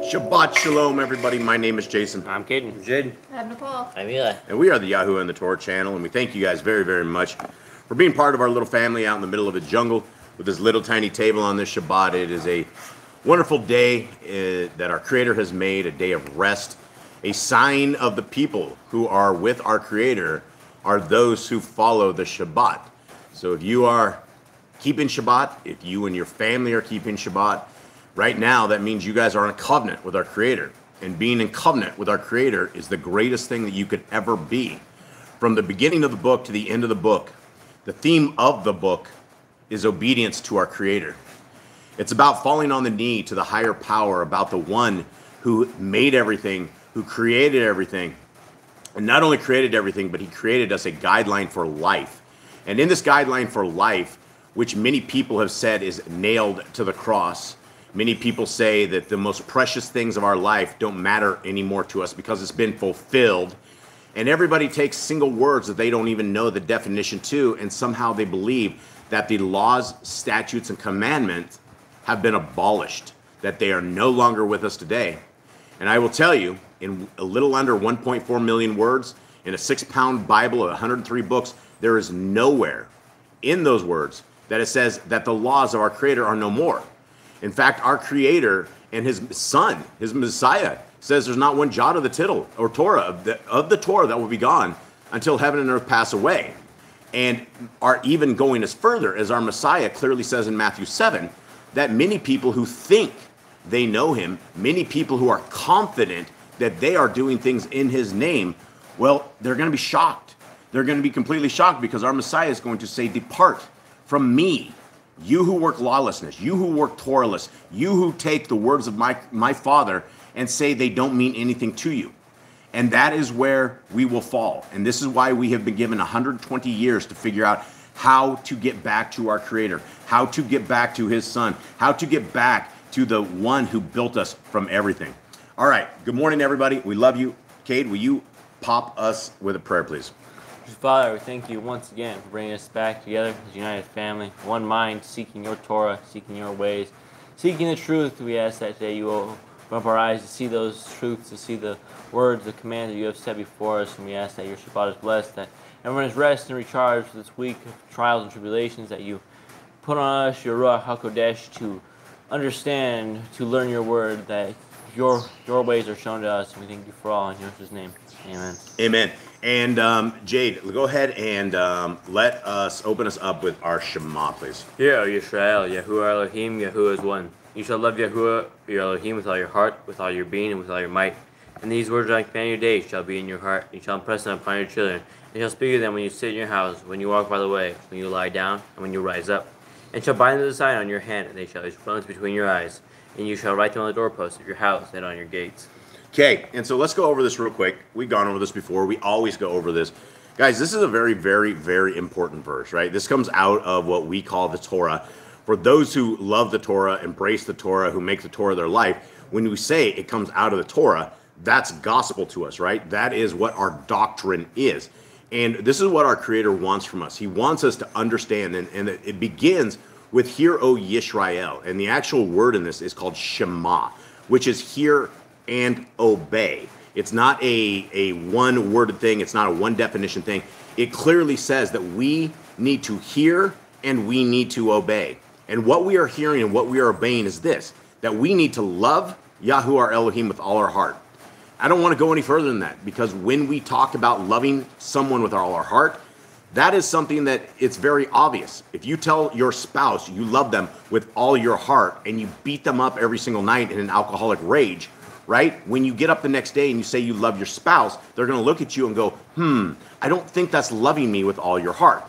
Shabbat Shalom, everybody. My name is Jason. I'm Caden. I'm Jaden. I'm Nicole. I'm Eli. And we are the 𝐤𝐄𝐄 and the Torah channel, and we thank you guys very, very much for being part of our little family out in the middle of a jungle with this little tiny table on this Shabbat. It is a wonderful day that our Creator has made, a day of rest. A sign of the people who are with our Creator are those who follow the Shabbat. So if you are keeping Shabbat, if you and your family are keeping Shabbat, right now that means you guys are in a covenant with our Creator. And being in covenant with our Creator is the greatest thing that you could ever be. From the beginning of the book to the end of the book, the theme of the book is obedience to our Creator. It's about falling on the knee to the higher power, about the one who made everything, who created everything. And not only created everything, but he created us a guideline for life. And in this guideline for life, which many people have said is nailed to the cross, many people say that the most precious things of our life don't matter anymore to us because it's been fulfilled. And everybody takes single words that they don't even know the definition to, and somehow they believe that the laws, statutes, and commandments have been abolished, that they are no longer with us today. And I will tell you, in a little under 1.4 million words, in a 6-pound Bible of 103 books, there is nowhere in those words that it says that the laws of our Creator are no more. In fact, our Creator and his Son, his Messiah, says there's not one jot of the tittle or Torah of the Torah that will be gone until heaven and earth pass away. And are even going as further, as our Messiah clearly says in Matthew 7, that many people who think they know him, many people who are confident that they are doing things in his name, well, they're going to be shocked. They're going to be completely shocked because our Messiah is going to say, "Depart from me, you who work lawlessness, you who work Torahless, you who take the words of my Father and say they don't mean anything to you." And that is where we will fall. And this is why we have been given 120 years to figure out how to get back to our Creator, how to get back to his Son, how to get back to the one who built us from everything. All right, good morning, everybody. We love you. Cade, will you pop us with a prayer, please? Father, we thank you once again for bringing us back together as a united family, one mind, seeking your Torah, seeking your ways, seeking the truth. We ask that today you will open up our eyes to see those truths, to see the words, the commands that you have set before us. And we ask that your Shabbat is blessed, that everyone is rested and recharged for this week of trials and tribulations, that you put on us your Ruach HaKodesh to understand, to learn your word, that your ways are shown to us. And we thank you for all in Yeshua's name. Amen. Amen. And Jade, go ahead and let us open us up with our Shema, please. Hear, O Yisrael, Yahuwah Elohim, Yahuwah is one. You shall love Yahuwah, your Elohim, with all your heart, with all your being, and with all your might. And these words I command you today shall be in your heart. You shall impress them upon your children. And shall speak of them when you sit in your house, when you walk by the way, when you lie down, and when you rise up. And shall bind them as a sign on your hand, and they shall be fronts between your eyes. And you shall write them on the doorposts of your house and on your gates. Okay, and so let's go over this real quick. We've gone over this before. We always go over this. Guys, this is a very, very, very important verse, right? This comes out of what we call the Torah. For those who love the Torah, embrace the Torah, who make the Torah their life, when we say it comes out of the Torah, that's gospel to us, right? That is what our doctrine is. And this is what our Creator wants from us. He wants us to understand, and it begins with "Hear, O Yisrael." And the actual word in this is called Shema, which is hear and obey. It's not a one-worded thing. It's not a one-definition thing. It clearly says that we need to hear and we need to obey. And what we are hearing and what we are obeying is this, that we need to love Yahuwah our Elohim with all our heart. I don't want to go any further than that, because when we talk about loving someone with all our heart, that is something that it's very obvious. If you tell your spouse you love them with all your heart and you beat them up every single night in an alcoholic rage, right? When you get up the next day and you say you love your spouse, they're going to look at you and go, I don't think that's loving me with all your heart.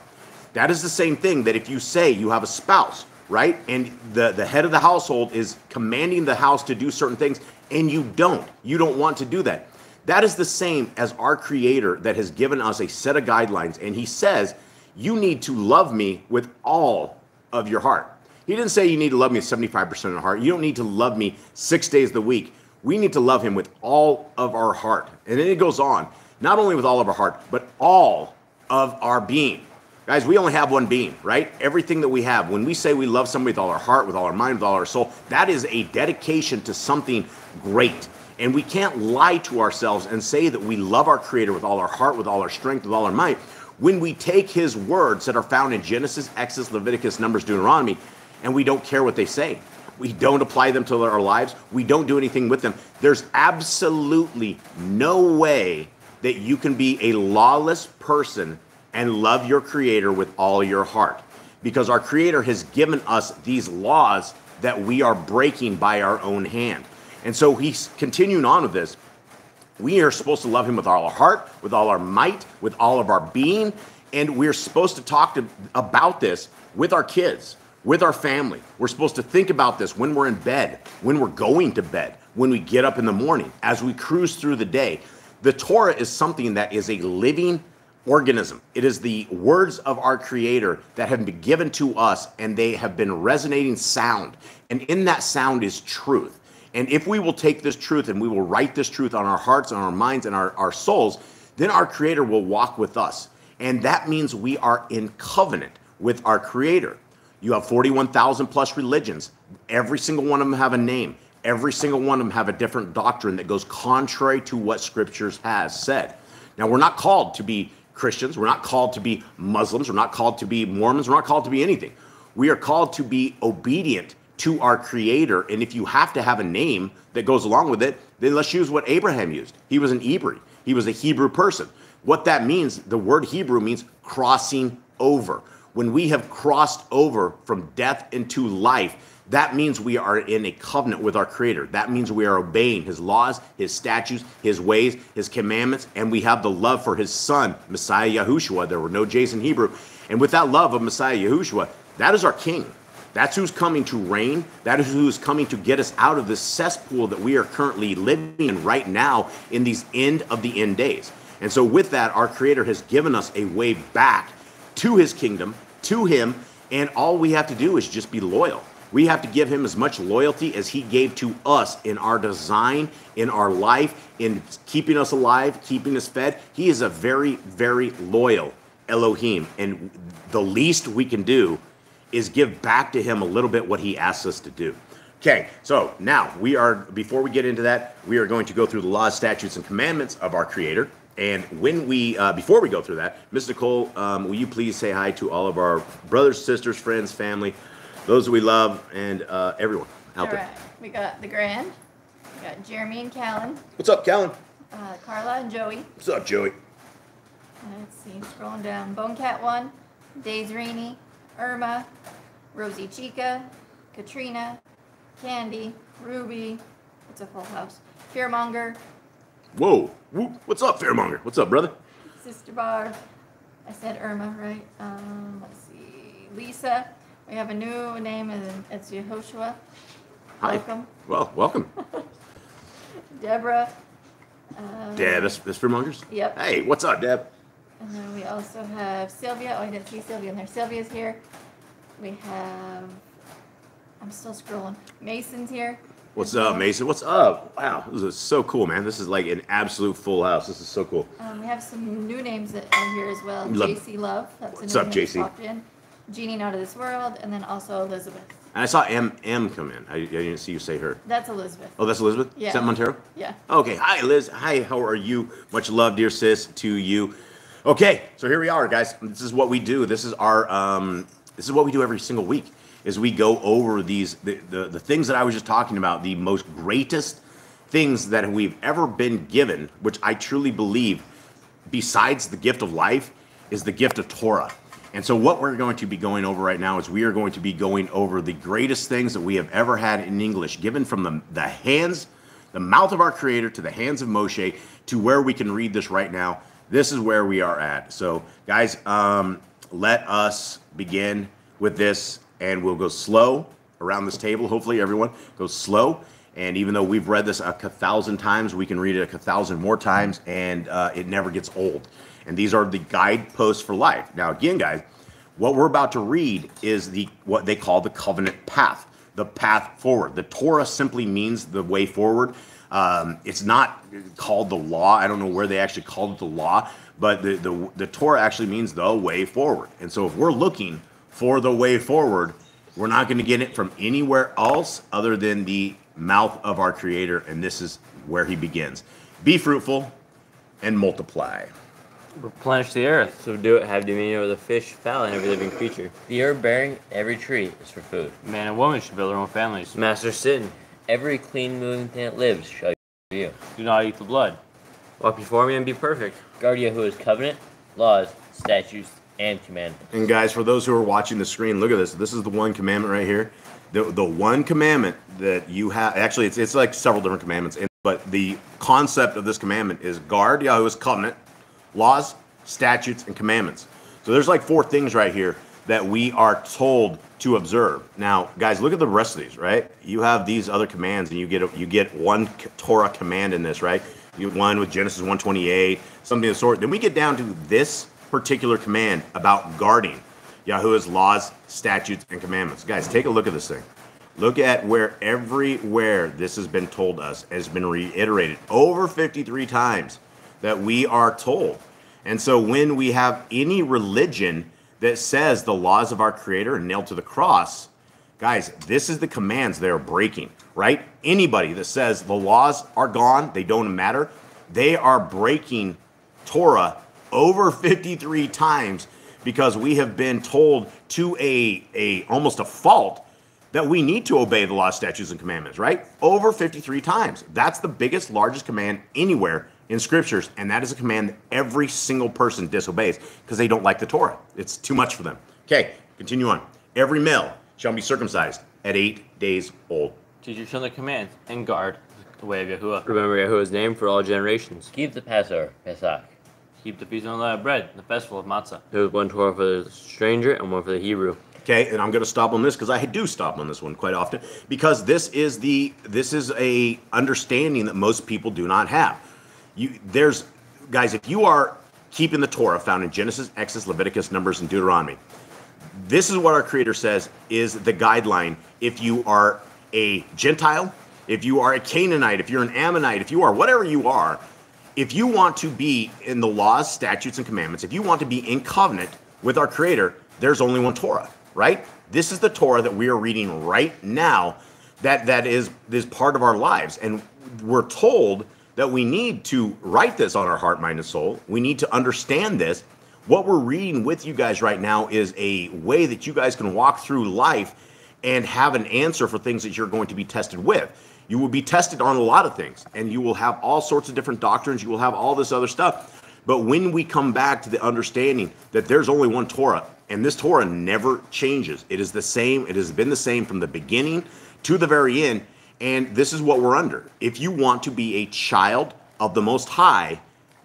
That is the same thing that if you say you have a spouse, right? And the head of the household is commanding the house to do certain things and you don't want to do that. That is the same as our Creator that has given us a set of guidelines. And he says, you need to love me with all of your heart. He didn't say you need to love me 75% of the heart. You don't need to love me 6 days of the week. We need to love him with all of our heart. And then it goes on, not only with all of our heart, but all of our being. Guys, we only have one being, right? Everything that we have, when we say we love somebody with all our heart, with all our mind, with all our soul, that is a dedication to something great. And we can't lie to ourselves and say that we love our Creator with all our heart, with all our strength, with all our might, when we take His words that are found in Genesis, Exodus, Leviticus, Numbers, Deuteronomy, and we don't care what they say. We don't apply them to our lives. We don't do anything with them. There's absolutely no way that you can be a lawless person and love your Creator with all your heart, because our Creator has given us these laws that we are breaking by our own hand. And so he's continuing on with this. We are supposed to love Him with all our heart, with all our might, with all of our being, and we're supposed to talk about this with our kids, with our family. We're supposed to think about this when we're in bed, when we're going to bed, when we get up in the morning, as we cruise through the day. The Torah is something that is a living organism. It is the words of our Creator that have been given to us, and they have been resonating sound. And in that sound is truth. And if we will take this truth and we will write this truth on our hearts, on our minds, and our souls, then our Creator will walk with us. And that means we are in covenant with our Creator. You have 41,000 plus religions. Every single one of them have a name. Every single one of them have a different doctrine that goes contrary to what Scriptures has said. Now, we're not called to be Christians. We're not called to be Muslims. We're not called to be Mormons. We're not called to be anything. We are called to be obedient to our Creator. And if you have to have a name that goes along with it, then let's use what Abraham used. He was an Hebrew. He was a Hebrew person. What that means, the word Hebrew means crossing over. When we have crossed over from death into life, that means we are in a covenant with our Creator. That means we are obeying His laws, His statutes, His ways, His commandments, and we have the love for His Son, Messiah Yahushua. There were no J's in Hebrew. And with that love of Messiah Yahushua, that is our King. That's who's coming to reign. That is who's coming to get us out of this cesspool that we are currently living in right now in these end of the end days. And so with that, our Creator has given us a way back to His kingdom, to Him, and all we have to do is just be loyal. We have to give Him as much loyalty as He gave to us in our design, in our life, in keeping us alive, keeping us fed. He is a very, very loyal Elohim. And the least we can do is give back to Him a little bit what He asks us to do. Okay, so now before we get into that, we are going to go through the laws, statutes, and commandments of our Creator. And before we go through that, Ms. Nicole, will you please say hi to all of our brothers, sisters, friends, family, those that we love, and everyone out there. We got the Grand. We got Jeremy and Callan. What's up, Callan? Carla and Joey. What's up, Joey? Let's see, scrolling down. Bonecat 1, Days Rainey, Irma, Rosie Chica, Katrina, Candy, Ruby. It's a full house. Fearmonger. Whoa. What's up, Fearmonger? What's up, brother? Sister Barb. I said Irma, right? Let's see. Lisa. We have a new name, and it's Yehoshua. Hi. Welcome. Well, welcome. Deborah. Deb, that's Fearmongers? Yep. Hey, what's up, Deb? And then we also have Sylvia. Oh, I didn't see Sylvia in there. Sylvia's here. We have, I'm still scrolling. Mason's here. What's up, Mason? What's up? Wow, this is so cool, man. This is like an absolute full house. This is so cool. We have some new names that are here as well. JC Love. That's What's a new up, name JC? that popped in. Jeannie Not of This World. And then also Elizabeth. And I saw M come in. I didn't see you say her. That's Elizabeth. Oh, that's Elizabeth? Yeah. Is that Montero? Yeah. Okay. Hi, Liz. Hi, how are you? Much love, dear sis, to you. Okay, so here we are, guys. This is what we do. This is what we do every single week. Is we go over the things that I was just talking about, the most greatest things that we've ever been given, which I truly believe, besides the gift of life, is the gift of Torah. And so what we're going to be going over right now is we are going to be going over the greatest things that we have ever had in English, given from the mouth of our Creator to the hands of Moshe, to where we can read this right now. This is where we are at. So guys, let us begin with this, and we'll go slow around this table. Hopefully everyone goes slow. And even though we've read this a 1,000 times, we can read it a 1,000 more times, and it never gets old. And these are the guideposts for life. Now, again, guys, what we're about to read is what they call the covenant path, the path forward. The Torah simply means the way forward. It's not called the law. I don't know where they actually called it the law, but the Torah actually means the way forward. And so if we're looking for the way forward, we're not going to get it from anywhere else other than the mouth of our Creator, and this is where he begins. Be fruitful and multiply. Replenish the earth. Subdue it, have dominion over the fish, fowl, and every living creature. The herb bearing every tree is for food. Man and woman should build their own families. Master sin. Every clean moving thing that lives shall you. Do not eat the blood. Walk before me and be perfect. Guard Yahuwah's covenant, laws, statutes, and commandments. And guys, for those who are watching the screen, look at this. This is the one commandment right here. The one commandment that you have, actually it's like several different commandments, but the concept of this commandment is guard Yahuwah's covenant, laws, statutes, and commandments. So there's like 4 things right here that we are told to observe. Now, guys, look at the rest of these, right? You have these other commands, and you get one Torah command in this, right? You get one with Genesis 1:28, something of the sort. Then we get down to this particular command about guarding Yahuwah's laws, statutes, and commandments. Guys, take a look at this thing. Look at where everywhere this has been told us, has been reiterated over 53 times that we are told. And so when we have any religion that says the laws of our Creator are nailed to the cross, guys, this is the commands they're breaking, right? Anybody that says the laws are gone, they don't matter, they are breaking Torah over 53 times because we have been told to almost a fault that we need to obey the law, statutes, and commandments, right? Over 53 times. That's the biggest, largest command anywhere in scriptures, and that is a command that every single person disobeys because they don't like the Torah. It's too much for them. Okay, continue on. Every male shall be circumcised at 8 days old. Teach your children the commands and guard the way of Yahuwah. Remember Yahuwah's name for all generations. Keep the Passover, Pesach. Keep the feast of unleavened bread, the festival of matzah. There was one Torah for the stranger and one for the Hebrew. Okay, and I'm going to stop on this because I do stop on this one quite often because this is a understanding that most people do not have. Guys, if you are keeping the Torah found in Genesis, Exodus, Leviticus, Numbers, and Deuteronomy, this is what our Creator says is the guideline. If you are a Gentile, if you are a Canaanite, if you're an Ammonite, if you are whatever you are, if you want to be in the laws, statutes, and commandments, if you want to be in covenant with our Creator, there's only one Torah, right? This is the Torah that we are reading right now that is part of our lives. And we're told that we need to write this on our heart, mind, and soul. We need to understand this. What we're reading with you guys right now is a way that you guys can walk through life and have an answer for things that you're going to be tested with. You will be tested on a lot of things, and you will have all sorts of different doctrines. You will have all this other stuff. But when we come back to the understanding that there's only one Torah, and this Torah never changes. It is the same. It has been the same from the beginning to the very end. And this is what we're under. If you want to be a child of the Most High,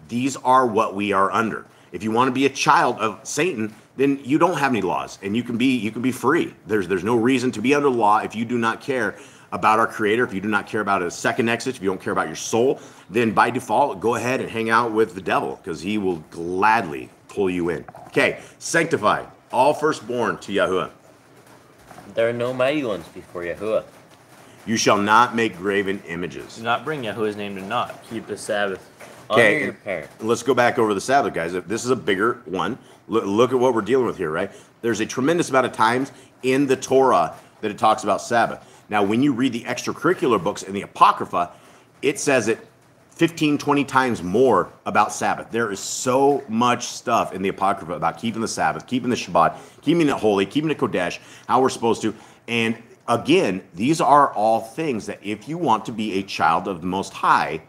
these are what we are under. If you want to be a child of Satan, then you don't have any laws, and you can be free. There's no reason to be under law if you do not care about our Creator, if you do not care about His second exit, if you don't care about your soul, then by default, go ahead and hang out with the devil because he will gladly pull you in. Okay, sanctify all firstborn to Yahuwah. There are no mighty ones before Yahuwah. You shall not make graven images. Do not bring Yahuwah's name to naught. Keep the Sabbath. Okay, Honor your parents. let's go back over the Sabbath, guys. This is a bigger one. Look at what we're dealing with here, right? There's a tremendous amount of times in the Torah that it talks about Sabbath. Now, when you read the extracurricular books in the Apocrypha, it says it 15, 20 times more about Sabbath. There is so much stuff in the Apocrypha about keeping the Sabbath, keeping the Shabbat, keeping it holy, keeping it Kodesh, how we're supposed to. And again, these are all things that if you want to be a child of the Most High,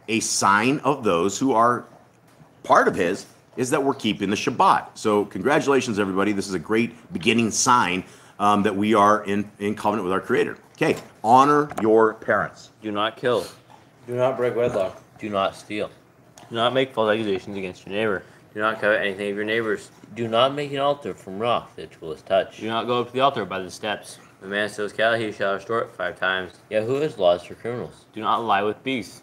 a sign of those who are part of His is that we're keeping the Shabbat. So congratulations, everybody. This is a great beginning sign that we are in covenant with our Creator. Okay, honor your parents. Do not kill. Do not break wedlock. Do not steal. Do not make false accusations against your neighbor. Do not covet anything of your neighbor's. Do not make an altar from rock that tool is touched. Do not go up to the altar by the steps. If a man steals cattle, he shall restore it 5 times. Yahuwah's laws for criminals. Do not lie with beasts.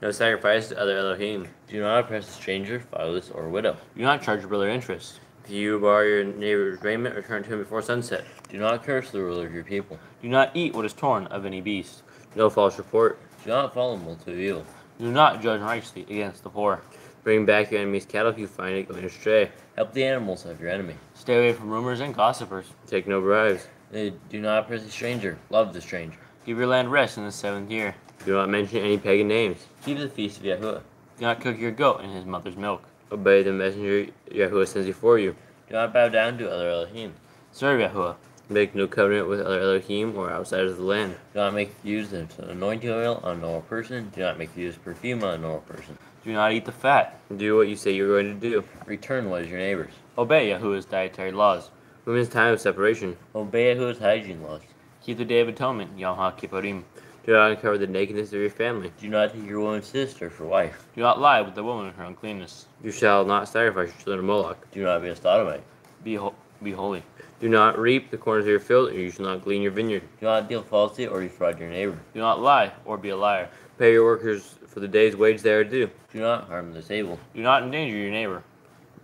No sacrifice to other Elohim. Do not oppress a stranger, fatherless, or widow. Do not charge your brother interest. If you borrow your neighbor's raiment, return to him before sunset. Do not curse the ruler of your people. Do not eat what is torn of any beast. No false report. Do not follow multiple evil. Do not judge righteously against the poor. Bring back your enemy's cattle if you find it going astray. Help the animals of your enemy. Stay away from rumors and gossipers. Take no bribes. Do not oppress the stranger. Love the stranger. Give your land rest in the 7th year. Do not mention any pagan names. Keep the feast of Yahuwah. Do not cook your goat in his mother's milk. Obey the messenger Yahuwah sends before you. Do not bow down to other Elohim. Serve Yahuwah. Make no covenant with other Elohim or outsiders of the land. Do not make use of anointing oil on a normal person. Do not make use of perfume on a normal person. Do not eat the fat. Do what you say you're going to do. Return what is your neighbor's. Obey Yahuwah's dietary laws. Women's time of separation. Obey Yahuwah's hygiene laws. Keep the Day of Atonement, Yom HaKippurim. Do not uncover the nakedness of your family. Do not take your woman's sister for wife. Do not lie with the woman in her uncleanness. You shall not sacrifice your children to Moloch. Do not be a sodomite. Be holy. Do not reap the corners of your field, or you shall not glean your vineyard. Do not deal falsely or defraud your neighbor. Do not lie or be a liar. Pay your workers for the day's wage they are due. Do not harm the disabled. Do not endanger your neighbor.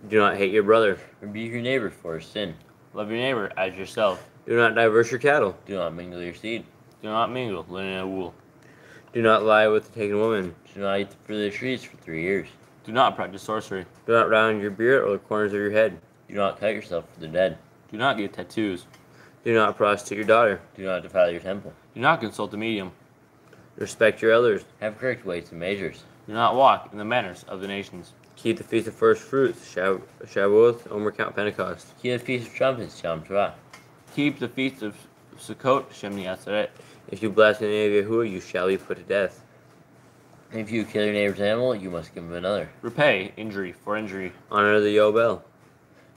Do not hate your brother. Rebuke your neighbor for his sin. Love your neighbor as yourself. Do not diverse your cattle. Do not mingle your seed. Do not mingle linen and wool. Do not lie with the taken woman. Do not eat the fruit of the trees for 3 years. Do not practice sorcery. Do not round your beard or the corners of your head. Do not cut yourself for the dead. Do not get tattoos. Do not prostitute your daughter. Do not defile your temple. Do not consult the medium. Respect your elders. Have correct weights and measures. Do not walk in the manners of the nations. Keep the feast of first fruits, Shavuot, Omer Count Pentecost. Keep the feast of trumpets, Yom Teruah. Keep the feast of Sukkot, Shemini Atzeret. If you blaspheme the name of Yahuwah, you shall be put to death. If you kill your neighbor's animal, you must give him another. Repay injury for injury. Honor the Yobel.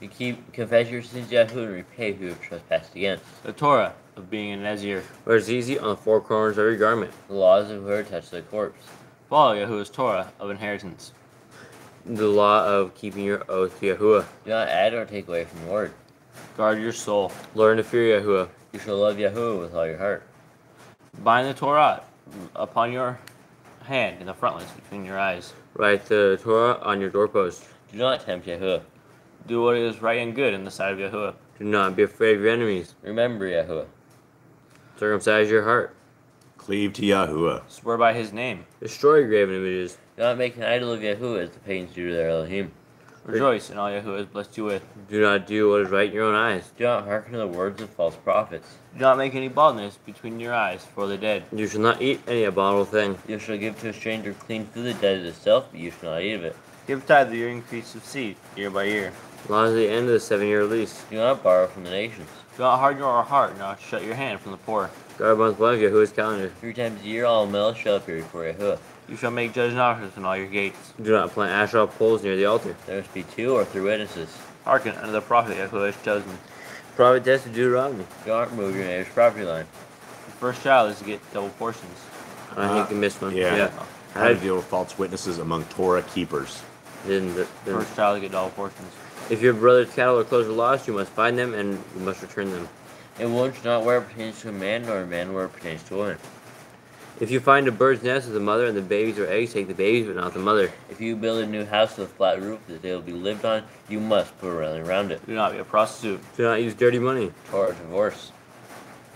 You confess your sins to Yahuwah and repay who you have trespassed against. The Torah of being a Nazir. Wear zizi on the four corners of your garment. The laws of whoever touch the corpse. Follow Yahuwah's Torah of inheritance. The law of keeping your oath to Yahuwah. Do not add or take away from the word. Guard your soul. Learn to fear Yahuwah. You shall love Yahuwah with all your heart. Bind the Torah upon your hand in the frontlets between your eyes. Write the Torah on your doorpost. Do not tempt Yahuwah. Do what is right and good in the sight of Yahuwah. Do not be afraid of your enemies. Remember Yahuwah. Circumcise your heart. Cleave to Yahuwah. Swear by his name. Destroy graven images. Do not make an idol of Yahuwah as the pagans do to their Elohim. Rejoice in all Yahuwah has blessed you with. Do not do what is right in your own eyes. Do not hearken to the words of false prophets. Do not make any baldness between your eyes for the dead. You shall not eat any abominable thing. You shall give to a stranger clean food that dead is itself, but you shall not eat of it. Give tithe of your increase of seed, year by year. Laws at the end of the 7-year lease. Do not borrow from the nations. Do not harden your heart, nor shut your hand from the poor. Guard month 1 of Yahuwah's calendar. 3 times a year all males shall appear before Yahuwah. You shall make judges and officers in all your gates. Do not plant Asherah poles near the altar. There must be 2 or 3 witnesses. Hearken unto the prophet Yahuwah has chosen. Prophet test of Deuteronomy. Do not remove your neighbor's property line. The first child is to get double portions. I think you missed one. Yeah. How to deal with false witnesses among Torah keepers. First child to get double portions. If your brother's cattle or clothes are lost, you must find them and you must return them. A woman should not wear what pertains to a man, nor a man wear what pertains to a woman. If you find a bird's nest with the mother and the babies or eggs, take the babies but not the mother. If you build a new house with a flat roof that they will be lived on, you must put a railing around it. Do not be a prostitute. Do not use dirty money. Or a divorce.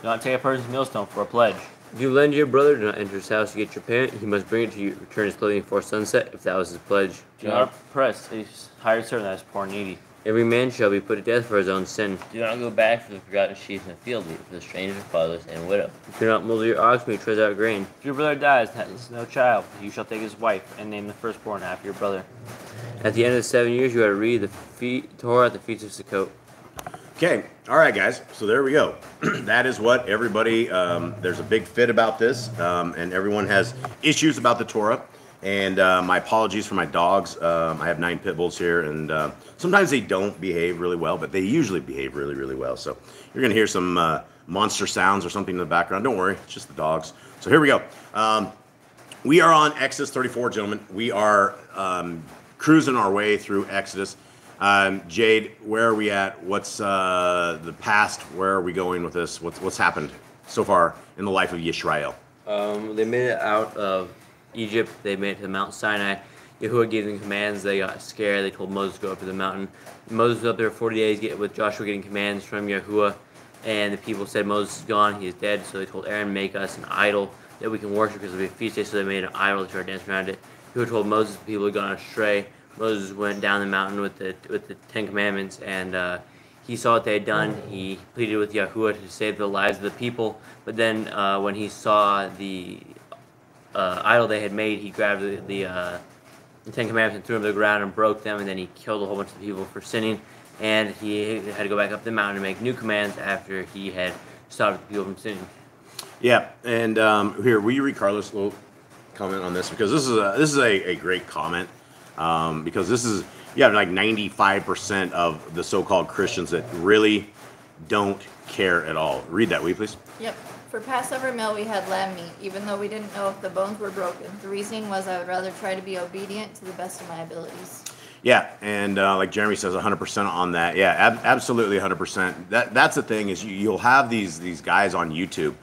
Do not take a person's millstone for a pledge. If you lend your brother, do not enter his house to get your payment. He must bring it to you. Return his clothing before sunset, if that was his pledge. Do not oppress a hired servant that is poor and needy. Every man shall be put to death for his own sin. Do not go back for the forgotten sheep in the field, for the stranger, fatherless, and widow. Do not muzzle your ox when he treads out grain. If your brother dies and has no child, you shall take his wife and name the firstborn after your brother. At the end of the 7 years, you are to read the Torah at the feast of Sukkot. Okay, all right, guys. So there we go. That is what everybody. There's a big fit about this, and everyone has issues about the Torah. And my apologies for my dogs. I have 9 pit bulls here, and sometimes they don't behave really well, but they usually behave really, really well. So you're gonna hear some monster sounds or something in the background. Don't worry, it's just the dogs. So here we go. We are on Exodus 34, gentlemen. We are cruising our way through Exodus. Jade, where are we at? What's the past? Where are we going with this? What's happened so far in the life of Yisrael? They made it out of Egypt. They made it to Mount Sinai. Yahuwah gave them commands. They got scared. They told Moses to go up to the mountain. Moses was up there 40 days with Joshua getting commands from Yahuwah. And the people said, Moses is gone. He is dead. So they told Aaron, make us an idol. that we can worship because it'll be a feast day. So they made an idol to try to dance around it. Yahuwah told Moses the people had gone astray. Moses went down the mountain with the Ten Commandments, and he saw what they had done. He pleaded with Yahuwah to save the lives of the people. But then when he saw the idol they had made, he grabbed the Ten Commandments and threw them to the ground and broke them, and then he killed a whole bunch of people for sinning. And he had to go back up the mountain and make new commands after he had stopped the people from sinning. Yeah, and here, will you read Carlos' little comment on this? Because this is a great comment. Because this is, you have like 95% of the so-called Christians that really don't care at all. Read that, will you please? Yep. For Passover meal, we had lamb meat, even though we didn't know if the bones were broken. The reasoning was I would rather try to be obedient to the best of my abilities. Yeah, and like Jeremy says, 100% on that. Yeah, absolutely 100%. That's the thing is you'll have these guys on YouTube.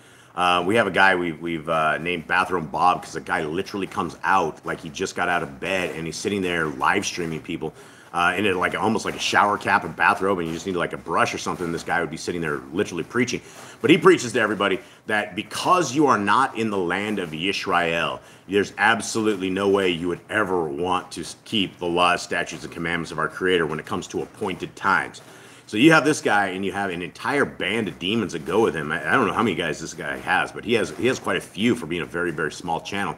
We have a guy we've named Bathroom Bob because the guy literally comes out like he just got out of bed and he's sitting there live streaming people in it like almost like a shower cap and bathrobe, and you just need like a brush or something. This guy would be sitting there literally preaching. But he preaches to everybody that because you are not in the land of Yisrael, there's absolutely no way you would ever want to keep the laws, statutes, and commandments of our Creator when it comes to appointed times. So you have this guy, and you have an entire band of demons that go with him. I don't know how many guys this guy has, but he has quite a few for being a very, very small channel.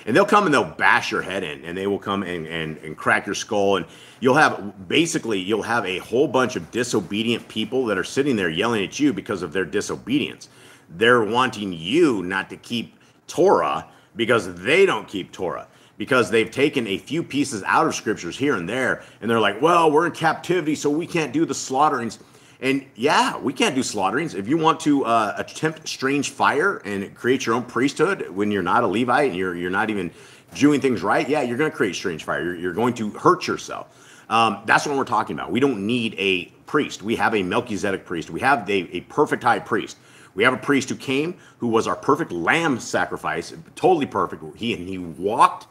And they'll come and they'll bash your head in, and they will come and crack your skull. And you'll have a whole bunch of disobedient people that are sitting there yelling at you because of their disobedience. They're wanting you not to keep Torah because they don't keep Torah. Because they've taken a few pieces out of scriptures here and there, and they're like, well, we're in captivity, so we can't do the slaughterings. And yeah, we can't do slaughterings. If you want to attempt strange fire and create your own priesthood when you're not a Levite and you're not even doing things right, yeah, you're going to create strange fire. You're going to hurt yourself. That's what we're talking about. We don't need a priest. We have a Melchizedek priest. We have a perfect high priest. We have a priest who came, who was our perfect lamb sacrifice, totally perfect. He walked.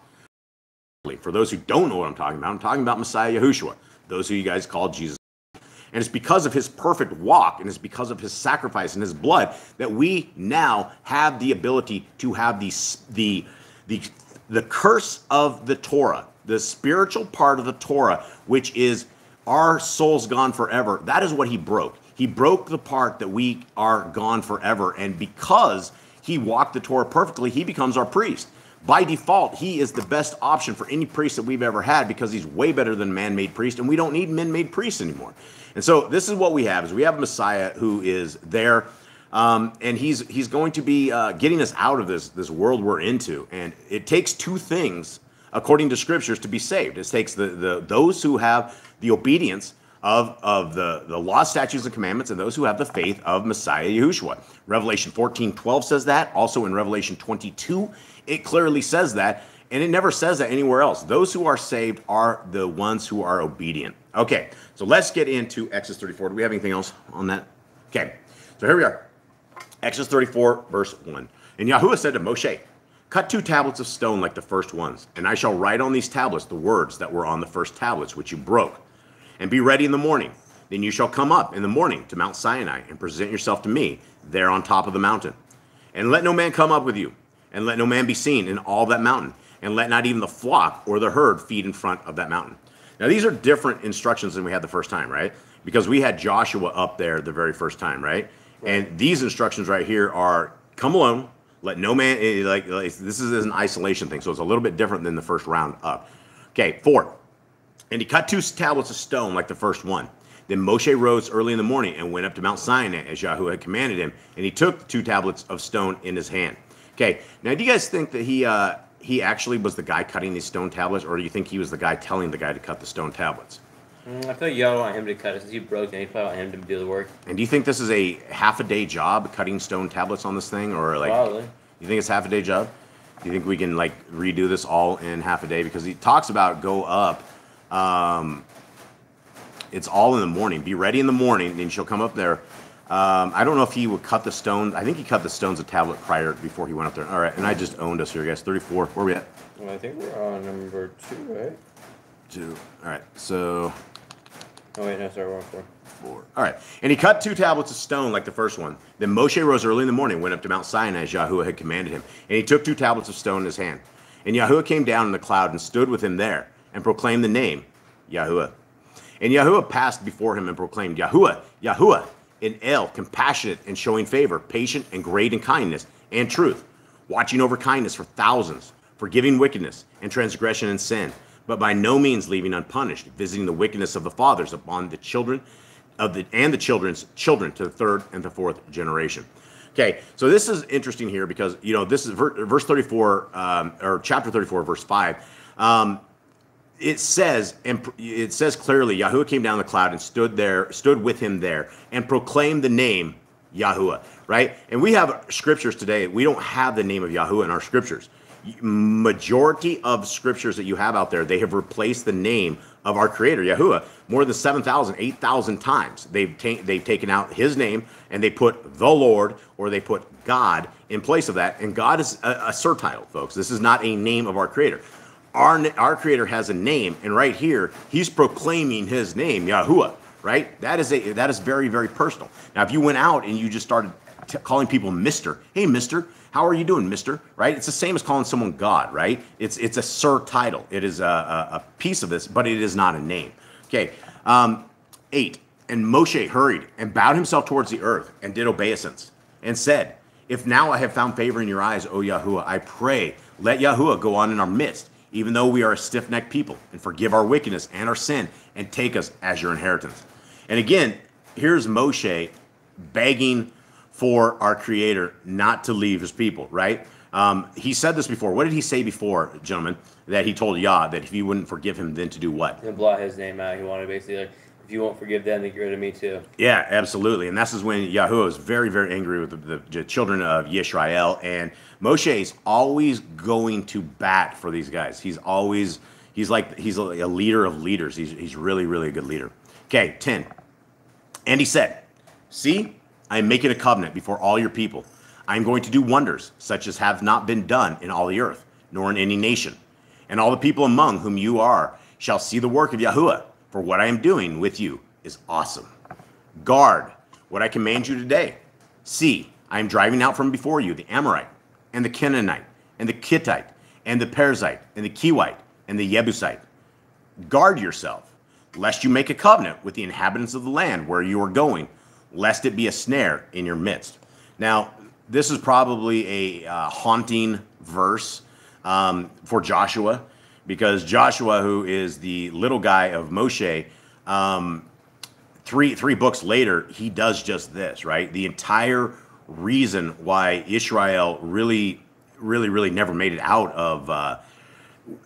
For those who don't know what I'm talking about Messiah Yahushua, those who you guys call Jesus. And it's because of his perfect walk, and it's because of his sacrifice and his blood that we now have the ability to have the curse of the Torah, the spiritual part of the Torah, which is our souls gone forever. That is what he broke. He broke the part that we are gone forever. And because he walked the Torah perfectly, he becomes our priest. By default, he is the best option for any priest that we've ever had because he's way better than man-made priest, and we don't need men-made priests anymore. And so this is what we have, is we have a Messiah who is there, and he's going to be getting us out of this world we're into. And it takes two things, according to scriptures, to be saved. It takes those who have the obedience of the law, statutes, and commandments, and those who have the faith of Messiah Yahushua. Revelation 14:12 says that. Also in Revelation 22, it clearly says that, and it never says that anywhere else. Those who are saved are the ones who are obedient. Okay, so let's get into Exodus 34. Do we have anything else on that? Okay, so here we are. Exodus 34, verse 1. And Yahuwah said to Moshe, cut 2 tablets of stone like the first ones, and I shall write on these tablets the words that were on the first tablets, which you broke. And be ready in the morning. Then you shall come up in the morning to Mount Sinai and present yourself to me there on top of the mountain. And let no man come up with you, and let no man be seen in all that mountain, and let not even the flock or the herd feed in front of that mountain. Now, these are different instructions than we had the first time, right? Because we had Joshua up there the very first time, right? And these instructions right here are, come alone, let no man, this is an isolation thing, so it's a little bit different than the first round up. Okay, 4. And he cut 2 tablets of stone like the first one. Then Moshe rose early in the morning and went up to Mount Sinai as Yahuwah had commanded him, and he took the 2 tablets of stone in his hand. Okay, now do you guys think that he actually was the guy cutting these stone tablets, or do you think he was the guy telling the guy to cut the stone tablets? I feel like y'all want him to cut it since he broke it. He probably want him to do the work. And do you think this is a half-a-day job cutting stone tablets on this thing, or like? Probably. You think it's half-a-day job? Do you think we can like redo this all in half a day? Because he talks about go up. It's all in the morning. Be ready in the morning, and she'll come up there. I don't know if he would cut the stones. I think he cut the stones a tablet prior before he went up there. All right, and I just owned us here, guys. 34. Where are we at? Well, I think we're on number 2, right? 2. All right, so. Oh wait, no, sorry, we're on 4. 4. All right. And he cut 2 tablets of stone like the first one. Then Moshe rose early in the morning, went up to Mount Sinai as Yahuwah had commanded him. And he took 2 tablets of stone in his hand. And Yahuwah came down in the cloud and stood with him there and proclaimed the name, Yahuwah. And Yahuwah passed before him and proclaimed, Yahuwah, Yahuwah, in El, compassionate and showing favor, patient and great in kindness and truth, watching over kindness for thousands, forgiving wickedness and transgression and sin, but by no means leaving unpunished, visiting the wickedness of the fathers upon the children and the children's children to the 3rd and the 4th generation. Okay, so this is interesting here because, you know, this is verse 34, or chapter 34, verse 5. It says clearly, Yahuwah came down the cloud and stood with him there and proclaimed the name Yahuwah, right? And we have scriptures today. We don't have the name of Yahuwah in our scriptures. Majority of scriptures that you have out there, they have replaced the name of our creator, Yahuwah, more than 7,000, 8,000 times. They've taken out his name and they put the Lord or they put God in place of that. And God is a surtitle, folks. This is not a name of our creator. Our creator has a name, and right here, he's proclaiming his name, Yahuwah, right? That is very, very personal. Now, if you went out and you just started calling people Mr. Hey, Mr., how are you doing, Mr.? Right? It's the same as calling someone God, right? It's a surtitle. It is a piece of this, but it is not a name. Okay, 8. And Moshe hurried and bowed himself towards the earth and did obeisance and said, if now I have found favor in your eyes, O Yahuwah, I pray, let Yahuwah go on in our midst, even though we are a stiff-necked people, and forgive our wickedness and our sin, and take us as your inheritance. And again, here's Moshe begging for our creator not to leave his people, right? He said this before. What did he say before, gentlemen? That he told Yah that if he wouldn't forgive him, then to do what? And blot his name out. He wanted basically, like, if you won't forgive them, then get rid of me too. Yeah, absolutely. And this is when Yahuwah was very, very angry with the children of Yisrael. And Moshe is always going to bat for these guys. He's a leader of leaders. He's really, really a good leader. Okay, 10. And he said, see, I am making a covenant before all your people. I am going to do wonders such as have not been done in all the earth, nor in any nation. And all the people among whom you are shall see the work of Yahuwah, for what I am doing with you is awesome. Guard what I command you today. See, I am driving out from before you the Amorite, and the Canaanite, and the Kittite, and the Perizzite, and the Kiwite, and the Jebusite. Guard yourself, lest you make a covenant with the inhabitants of the land where you are going, lest it be a snare in your midst. Now, this is probably a haunting verse for Joshua, because Joshua, who is the little guy of Moshe, three books later, he does just this, right? The entire reason why Israel really never made it out of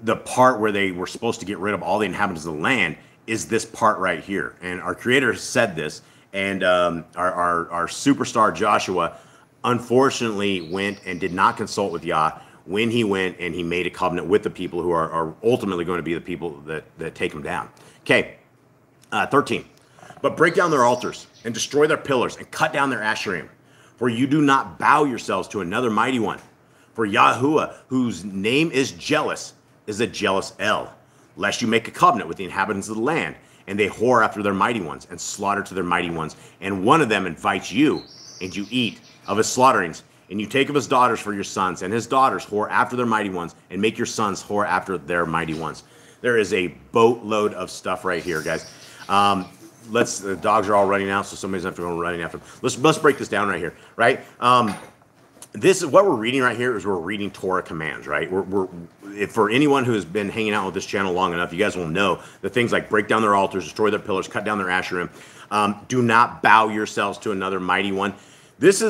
the part where they were supposed to get rid of all the inhabitants of the land is this part right here. And our creator said this, and our superstar Joshua unfortunately went and did not consult with Yah when he went and he made a covenant with the people who are ultimately going to be the people that take him down. Okay, 13. But break down their altars and destroy their pillars and cut down their asherim, for you do not bow yourselves to another mighty one. For Yahuwah, whose name is jealous, is a jealous El, lest you make a covenant with the inhabitants of the land, and they whore after their mighty ones and slaughter to their mighty ones. And one of them invites you, and you eat of his slaughterings, and you take of his daughters for your sons, and his daughters whore after their mighty ones, and make your sons whore after their mighty ones. There is a boatload of stuff right here, guys. The dogs are all running out, so somebody's going to have to go running after them. Let's break this down right here, right? This is what we're reading right here. Is we're reading Torah commands, right? If for anyone who has been hanging out with this channel long enough, you guys will know the things like break down their altars, destroy their pillars, cut down their asherim, do not bow yourselves to another mighty one. These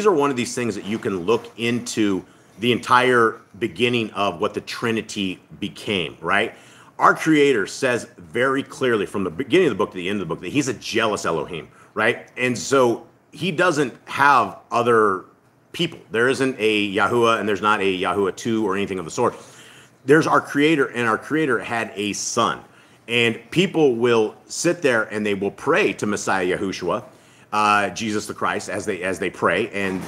are one of these things that you can look into the entire beginning of what the Trinity became, right? Our Creator says very clearly from the beginning of the book to the end of the book that he's a jealous Elohim, right? And so he doesn't have other people. There isn't a Yahuwah and there's not a Yahuwah 2 or anything of the sort. There's our Creator, and our Creator had a son. And people will sit there and they will pray to Messiah Yahushua, Jesus the Christ, as they pray, and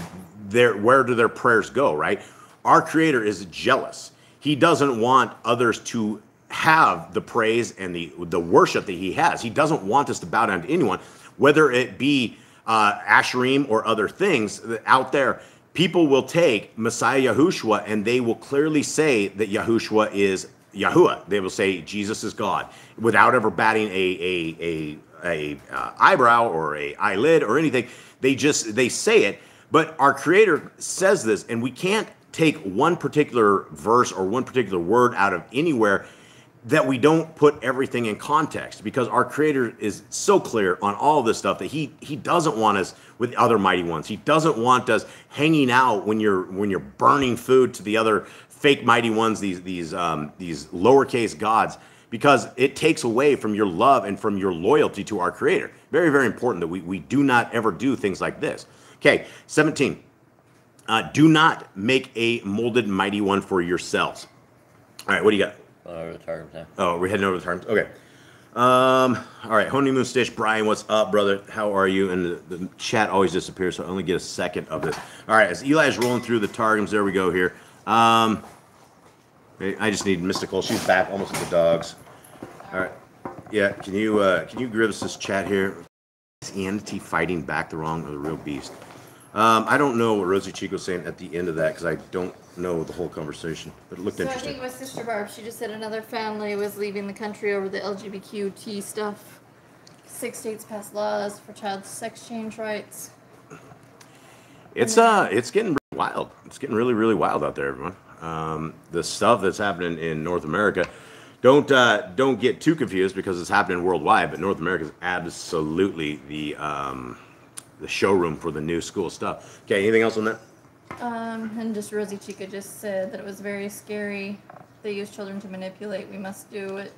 where do their prayers go, right? Our Creator is jealous. He doesn't want others to have the praise and the worship that he has. He doesn't want us to bow down to anyone, whether it be Asherim or other things out there. People will take Messiah Yahushua and they will clearly say that Yahushua is Yahuwah. They will say Jesus is God without ever batting a eyebrow or a eyelid or anything. They say it. But our Creator says this, and we can't take one particular verse or one particular word out of anywhere that we don't put everything in context, because our Creator is so clear on all this stuff that he doesn't want us with other mighty ones. He doesn't want us hanging out when you're burning food to the other fake mighty ones, these lowercase gods, because it takes away from your love and from your loyalty to our Creator. Very, very important that we do not ever do things like this. Okay, 17. Do not make a molded mighty one for yourselves. All right, what do you got? Over the Targum now. Oh, we're heading over the Targums. Okay. All right, Honeymoon Stitch, Brian, what's up, brother? How are you? And the chat always disappears, so I only get a second of this. All right, as Eli is rolling through the Targums, there we go here. I just need Mystical. She's back almost with the dogs. All right. Yeah, can you give us this chat here? Is entity fighting back the wrong or the real beast? I don't know what Rosie Chico's saying at the end of that because I don't know the whole conversation, but it looked interesting. I think it was Sister Barb. She just said another family was leaving the country over the LGBTQ stuff. 6 states passed laws for child sex change rights. It's getting really wild. It's getting really, really wild out there, everyone. The stuff that's happening in North America, don't get too confused because it's happening worldwide, but North America is absolutely the showroom for the new school stuff. Okay, anything else on that? And just Rosie Chica just said that it was very scary. They use children to manipulate. We must do it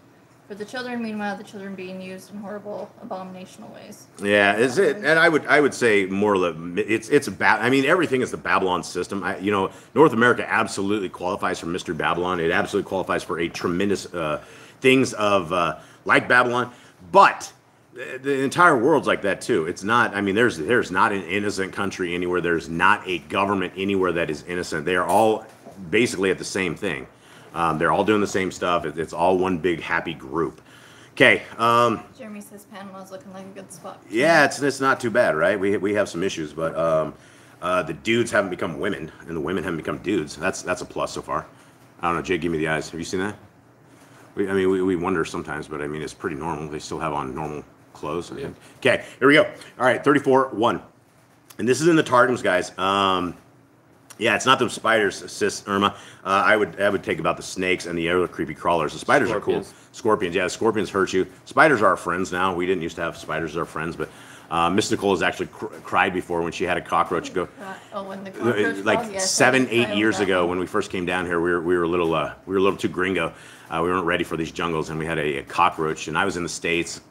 for the children. Meanwhile, the children being used in horrible, abominational ways. Yeah, is it? And I would say more it's I mean, everything is the Babylon system. North America absolutely qualifies for Mystery Babylon. It absolutely qualifies for a tremendous things of like Babylon, but the entire world's like that too. It's not. I mean, there's not an innocent country anywhere. There's not a government anywhere that is innocent. They are all basically at the same thing. They're all doing the same stuff. It's all one big happy group. Okay. Jeremy says Panama's looking like a good spot. Yeah, it's not too bad, right? We have some issues, but the dudes haven't become women, and the women haven't become dudes. That's a plus so far. I don't know, Jay, give me the eyes. Have you seen that? We wonder sometimes, but I mean, it's pretty normal. They still have on normal clothes. Yeah. Okay, here we go. All right, 34:1. And this is in the Targums, guys. Yeah, it's not the spiders, sis Irma. I would take about the snakes and the other creepy crawlers. The spiders are cool. Scorpions, yeah, scorpions hurt you. Spiders are our friends now. We didn't used to have spiders as our friends, but Mystical has actually cried before when she had a cockroach go. Oh, when the cockroach like 7-8 years ago when we first came down here, we were a little too gringo. We weren't ready for these jungles, and we had a cockroach. And I was in the States.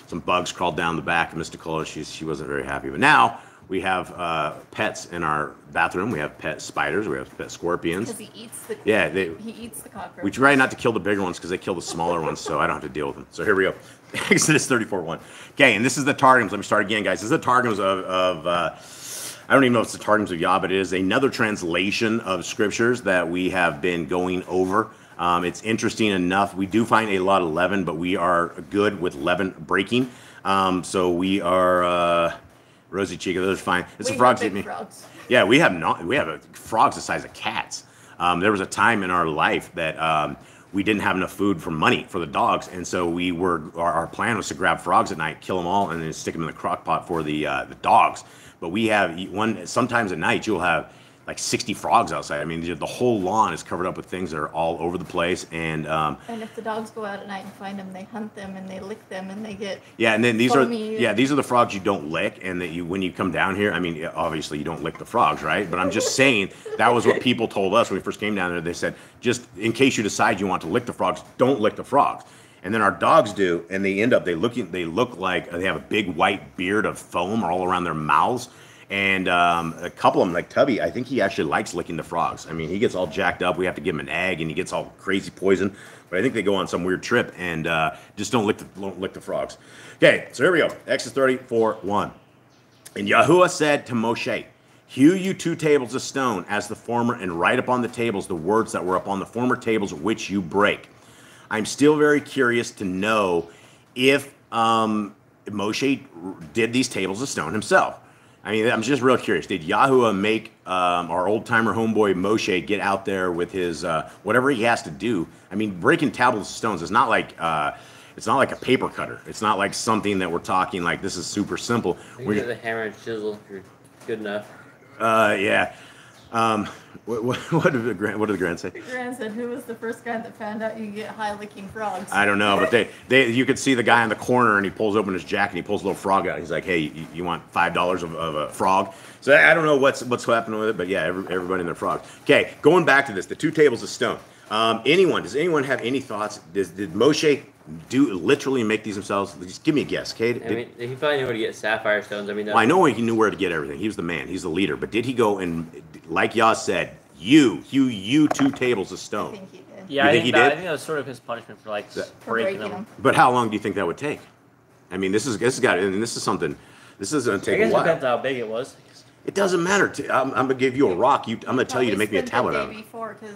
Some bugs crawled down the back of Mystical. She wasn't very happy. But now we have pets in our bathroom. We have pet spiders. We have pet scorpions. Because he eats the he eats the cockroach. We try not to kill the bigger ones because they kill the smaller ones, so I don't have to deal with them. So here we go. Exodus 34:1. Okay, and this is the Targums. Let me start again, guys. This is the Targums of I don't even know if it's the Targums of Yah, but it is another translation of scriptures that we have been going over. It's interesting enough. We do find a lot of leaven, but we are good with leaven breaking. So we are Rosie Chica. Those are fine. It's the frogs eat me. Frogs. Yeah, we have frogs the size of cats. There was a time in our life that we didn't have enough food for money for the dogs, and so our plan was to grab frogs at night, kill them all, and then stick them in the crock pot for the dogs. But we have sometimes at night you'll have like 60 frogs outside. I mean, the whole lawn is covered up with things that are all over the place. And if the dogs go out at night and find them, they hunt them and they lick them and they get and then these are the frogs you don't lick, and that when you come down here, I mean, obviously you don't lick the frogs, right? But I'm just saying that was what people told us when we first came down there. They said, just in case you decide you want to lick the frogs, don't lick the frogs. And then our dogs do, and they look like they have a big white beard of foam all around their mouths. And a couple of them, like Tubby, I think he actually likes licking the frogs. I mean, he gets all jacked up. We have to give him an egg, and he gets all crazy poison. But I think they go on some weird trip and just don't lick the frogs. Okay, so here we go. Exodus 34:1. And Yahuwah said to Moshe, hew you 2 tables of stone as the former, and write upon the tables the words that were upon the former tables which you break. I'm still very curious to know if Moshe did these tables of stone himself. I mean, I'm just real curious. Did Yahuwah make our old-timer homeboy Moshe get out there with his whatever he has to do? I mean, breaking tablets of stones is not like it's not like a paper cutter. It's not like something that we're talking like this is super simple. You get the hammer and chisel if you're good enough. Yeah. What did the grand say? The grand said, "Who was the first guy that found out you get high licking frogs?" I don't know, but you could see the guy in the corner, and he pulls open his jacket, and he pulls a little frog out. He's like, "Hey, you want $5 of a frog?" So I don't know what's happening with it, but yeah, everybody in their frogs. Okay, going back to this, the 2 tables of stone. Does anyone have any thoughts? Did Moshe literally make these themselves? Just give me a guess, okay? I mean, he probably knew where to get sapphire stones. I mean, well, I know he knew where to get everything. He was the man. He's the leader. But did he go and, like Yah said, you 2 tables of I stone? think he did. Yeah, You I think think he that, did? I think that was sort of his punishment for like For breaking breaking them. But how long do you think that would take? I mean, this is going to take I a guess it while. depends how big it was. It doesn't matter. I'm going to give you a rock. I'm going to tell you to make me a tablet out of it.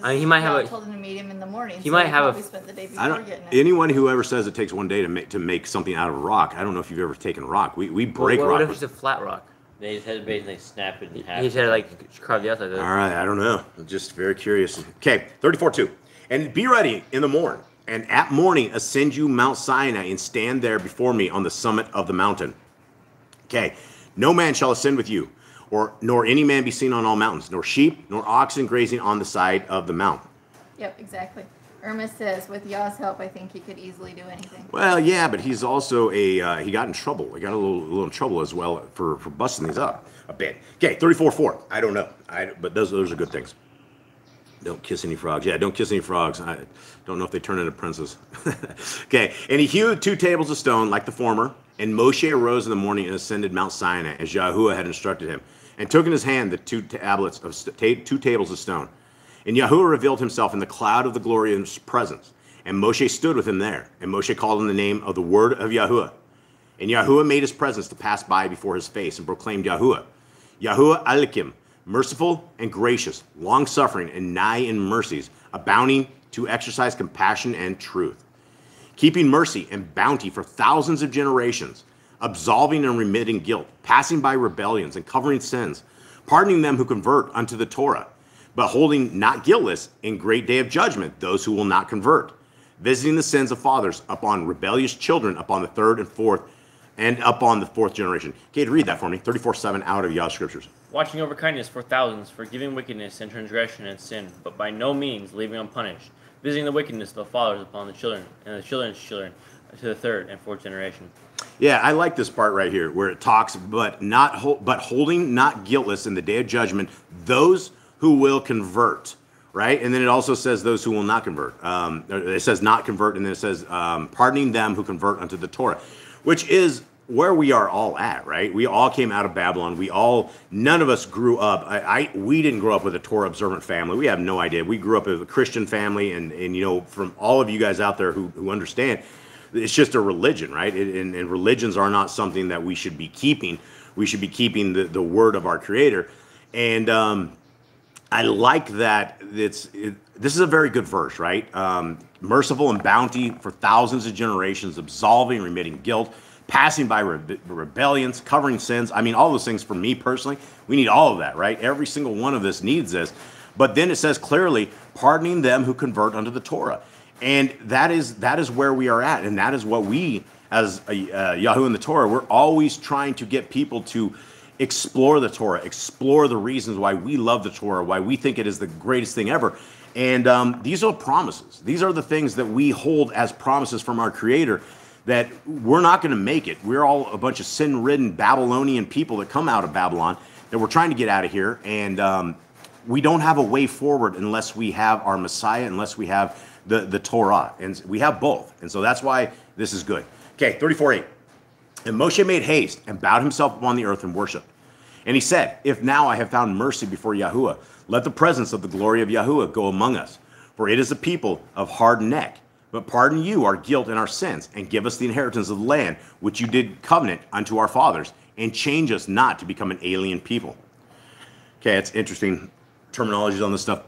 I mean, he might have told him to meet him in the morning. He might have probably spent the day before I don't. getting it. Anyone who ever says it takes one day to make something out of a rock, I don't know if you've ever taken rock. We break what rock. if it's a flat rock? They just had to basically snap it in half. He just had to like carve the outside of it. All right, I don't know. I'm just very curious. Okay, 34:2. And be ready in the morn, and at morning ascend you Mount Sinai, and stand there before me on the summit of the mountain. Okay, no man shall ascend with you, nor any man be seen on all mountains, nor sheep, nor oxen grazing on the side of the mount. Yep, exactly. Irma says, with Yah's help, I think he could easily do anything. Well, yeah, but he's also he got in trouble. He got a little in trouble as well for busting these up a bit. Okay, 34:4. I don't know. But those are good things. Don't kiss any frogs. Yeah, don't kiss any frogs. I don't know if they turn into princes. Okay, and he hewed 2 tables of stone like the former, and Moshe arose in the morning and ascended Mount Sinai as Yahuwah had instructed him, and took in his hand the 2 tablets of 2 tables of stone. And Yahuwah revealed himself in the cloud of the glory of his presence, and Moshe stood with him there. And Moshe called on the name of the word of Yahuwah. And Yahuwah made his presence to pass by before his face, and proclaimed Yahuwah Elikim, merciful and gracious, long-suffering and nigh in mercies, abounding to exercise compassion and truth, keeping mercy and bounty for thousands of generations, absolving and remitting guilt, passing by rebellions and covering sins, pardoning them who convert unto the Torah, but holding not guiltless in great day of judgment those who will not convert, visiting the sins of fathers upon rebellious children upon the 3rd and 4th, and upon the 4th generation. Okay, read that for me, 34:7 out of Yah's scriptures. Watching over kindness for thousands, forgiving wickedness and transgression and sin, but by no means leaving unpunished, visiting the wickedness of the fathers upon the children, and the children's children to the 3rd and 4th generation. Yeah, I like this part right here where it talks, but holding not guiltless in the day of judgment those who will convert, right? And then it also says those who will not convert. It says not convert, and then it says pardoning them who convert unto the Torah, which is where we are all at, right? We all came out of Babylon. None of us grew up. We didn't grow up with a Torah observant family. We have no idea. We grew up as a Christian family, and you know, from all of you guys out there who understand, it's just a religion, right? And religions are not something that we should be keeping. We should be keeping the word of our Creator. And I like that this is a very good verse, right? Merciful and bounty for thousands of generations, absolving, remitting guilt, passing by rebellions, covering sins. I mean, all those things for me personally, we need all of that, right? Every single one of us needs this. But then it says clearly, pardoning them who convert unto the Torah. And that is where we are at. And that is what we, as Yahuwah in the Torah, we're always trying to get people to explore the Torah, explore the reasons why we love the Torah, why we think it is the greatest thing ever. And these are promises. These are the things that we hold as promises from our Creator, that we're not going to make it. We're all a bunch of sin-ridden Babylonian people that come out of Babylon, that we're trying to get out of here. And we don't have a way forward unless we have our Messiah, unless we have the Torah. And we have both. And so that's why this is good. Okay, 34:8. And Moshe made haste and bowed himself upon the earth and worshiped. And he said, if now I have found mercy before Yahuwah, let the presence of the glory of Yahuwah go among us. For it is a people of hard neck. But pardon you our guilt and our sins, and give us the inheritance of the land, which you did covenant unto our fathers, and change us not to become an alien people. Okay, it's interesting terminologies on this stuff.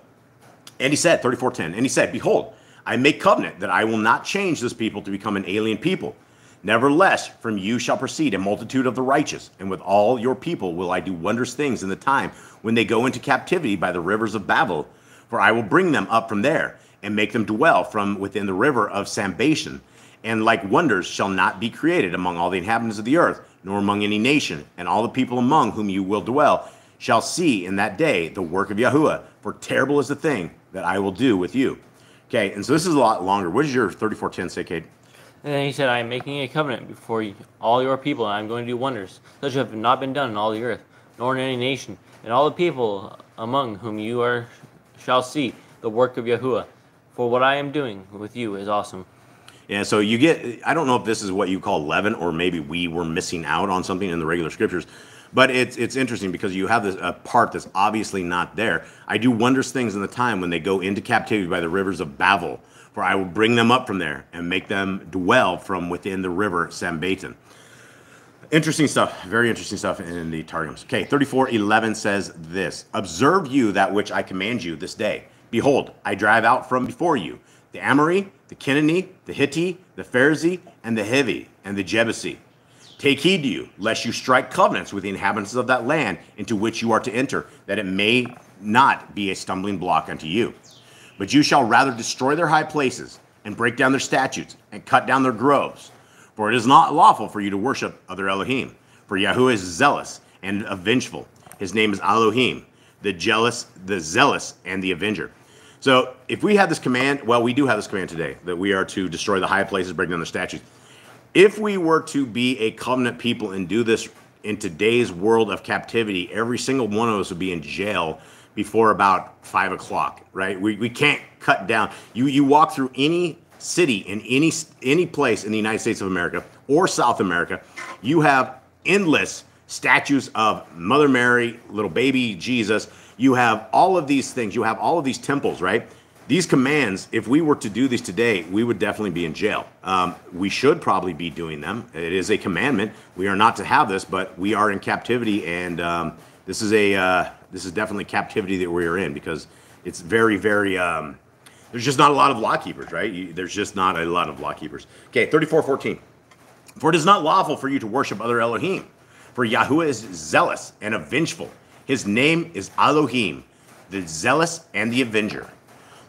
And he said, 34:10, and he said, behold, I make covenant that I will not change this people to become an alien people. Nevertheless, from you shall proceed a multitude of the righteous, and with all your people will I do wondrous things in the time when they go into captivity by the rivers of Babel. For I will bring them up from there, and make them dwell from within the river of Sambation. And like wonders shall not be created among all the inhabitants of the earth, nor among any nation. And all the people among whom you will dwell shall see in that day the work of Yahuwah, for terrible is the thing that I will do with you. Okay, and so this is a lot longer. What does your 34:10 say, Cade? And then he said, I am making a covenant before you, all your people, and I am going to do wonders, such have not been done in all the earth, nor in any nation. And all the people among whom you are shall see the work of Yahuwah. For what I am doing with you is awesome. Yeah, so you get, I don't know if this is what you call leaven, or maybe we were missing out on something in the regular scriptures, but it's interesting because you have this a part that's obviously not there. I do wondrous things in the time when they go into captivity by the rivers of Babel. For I will bring them up from there and make them dwell from within the river Sambatan. Interesting stuff. Very interesting stuff in the Targums. Okay, 34:11 says this. Observe you that which I command you this day. Behold, I drive out from before you the Amorite, the Canaanite, the Hittite, the Pharisee, and the Hivi, and the Jebusite. Take heed to you, lest you strike covenants with the inhabitants of that land into which you are to enter, that it may not be a stumbling block unto you. But you shall rather destroy their high places, and break down their statutes, and cut down their groves. For it is not lawful for you to worship other Elohim. For Yahuwah is zealous and avengeful. His name is Elohim, the zealous, and the avenger. So if we have this command, well, we do have this command today, that we are to destroy the high places, break down their statutes. If we were to be a covenant people and do this in today's world of captivity, every single one of us would be in jail before about 5 o'clock, right? We can't cut down. You walk through any city in any place in the United States of America or South America, you have endless statues of Mother Mary, little baby Jesus. You have all of these things. You have all of these temples, right? These commands, if we were to do these today, we would definitely be in jail. We should probably be doing them. It is a commandment. We are not to have this, but we are in captivity, and this is definitely captivity that we are in, because it's very, very, there's just not a lot of law keepers, right? There's just not a lot of law keepers. Okay, 34:14. For it is not lawful for you to worship other Elohim, for Yahuwah is zealous and avengeful. His name is Elohim, the zealous and the avenger.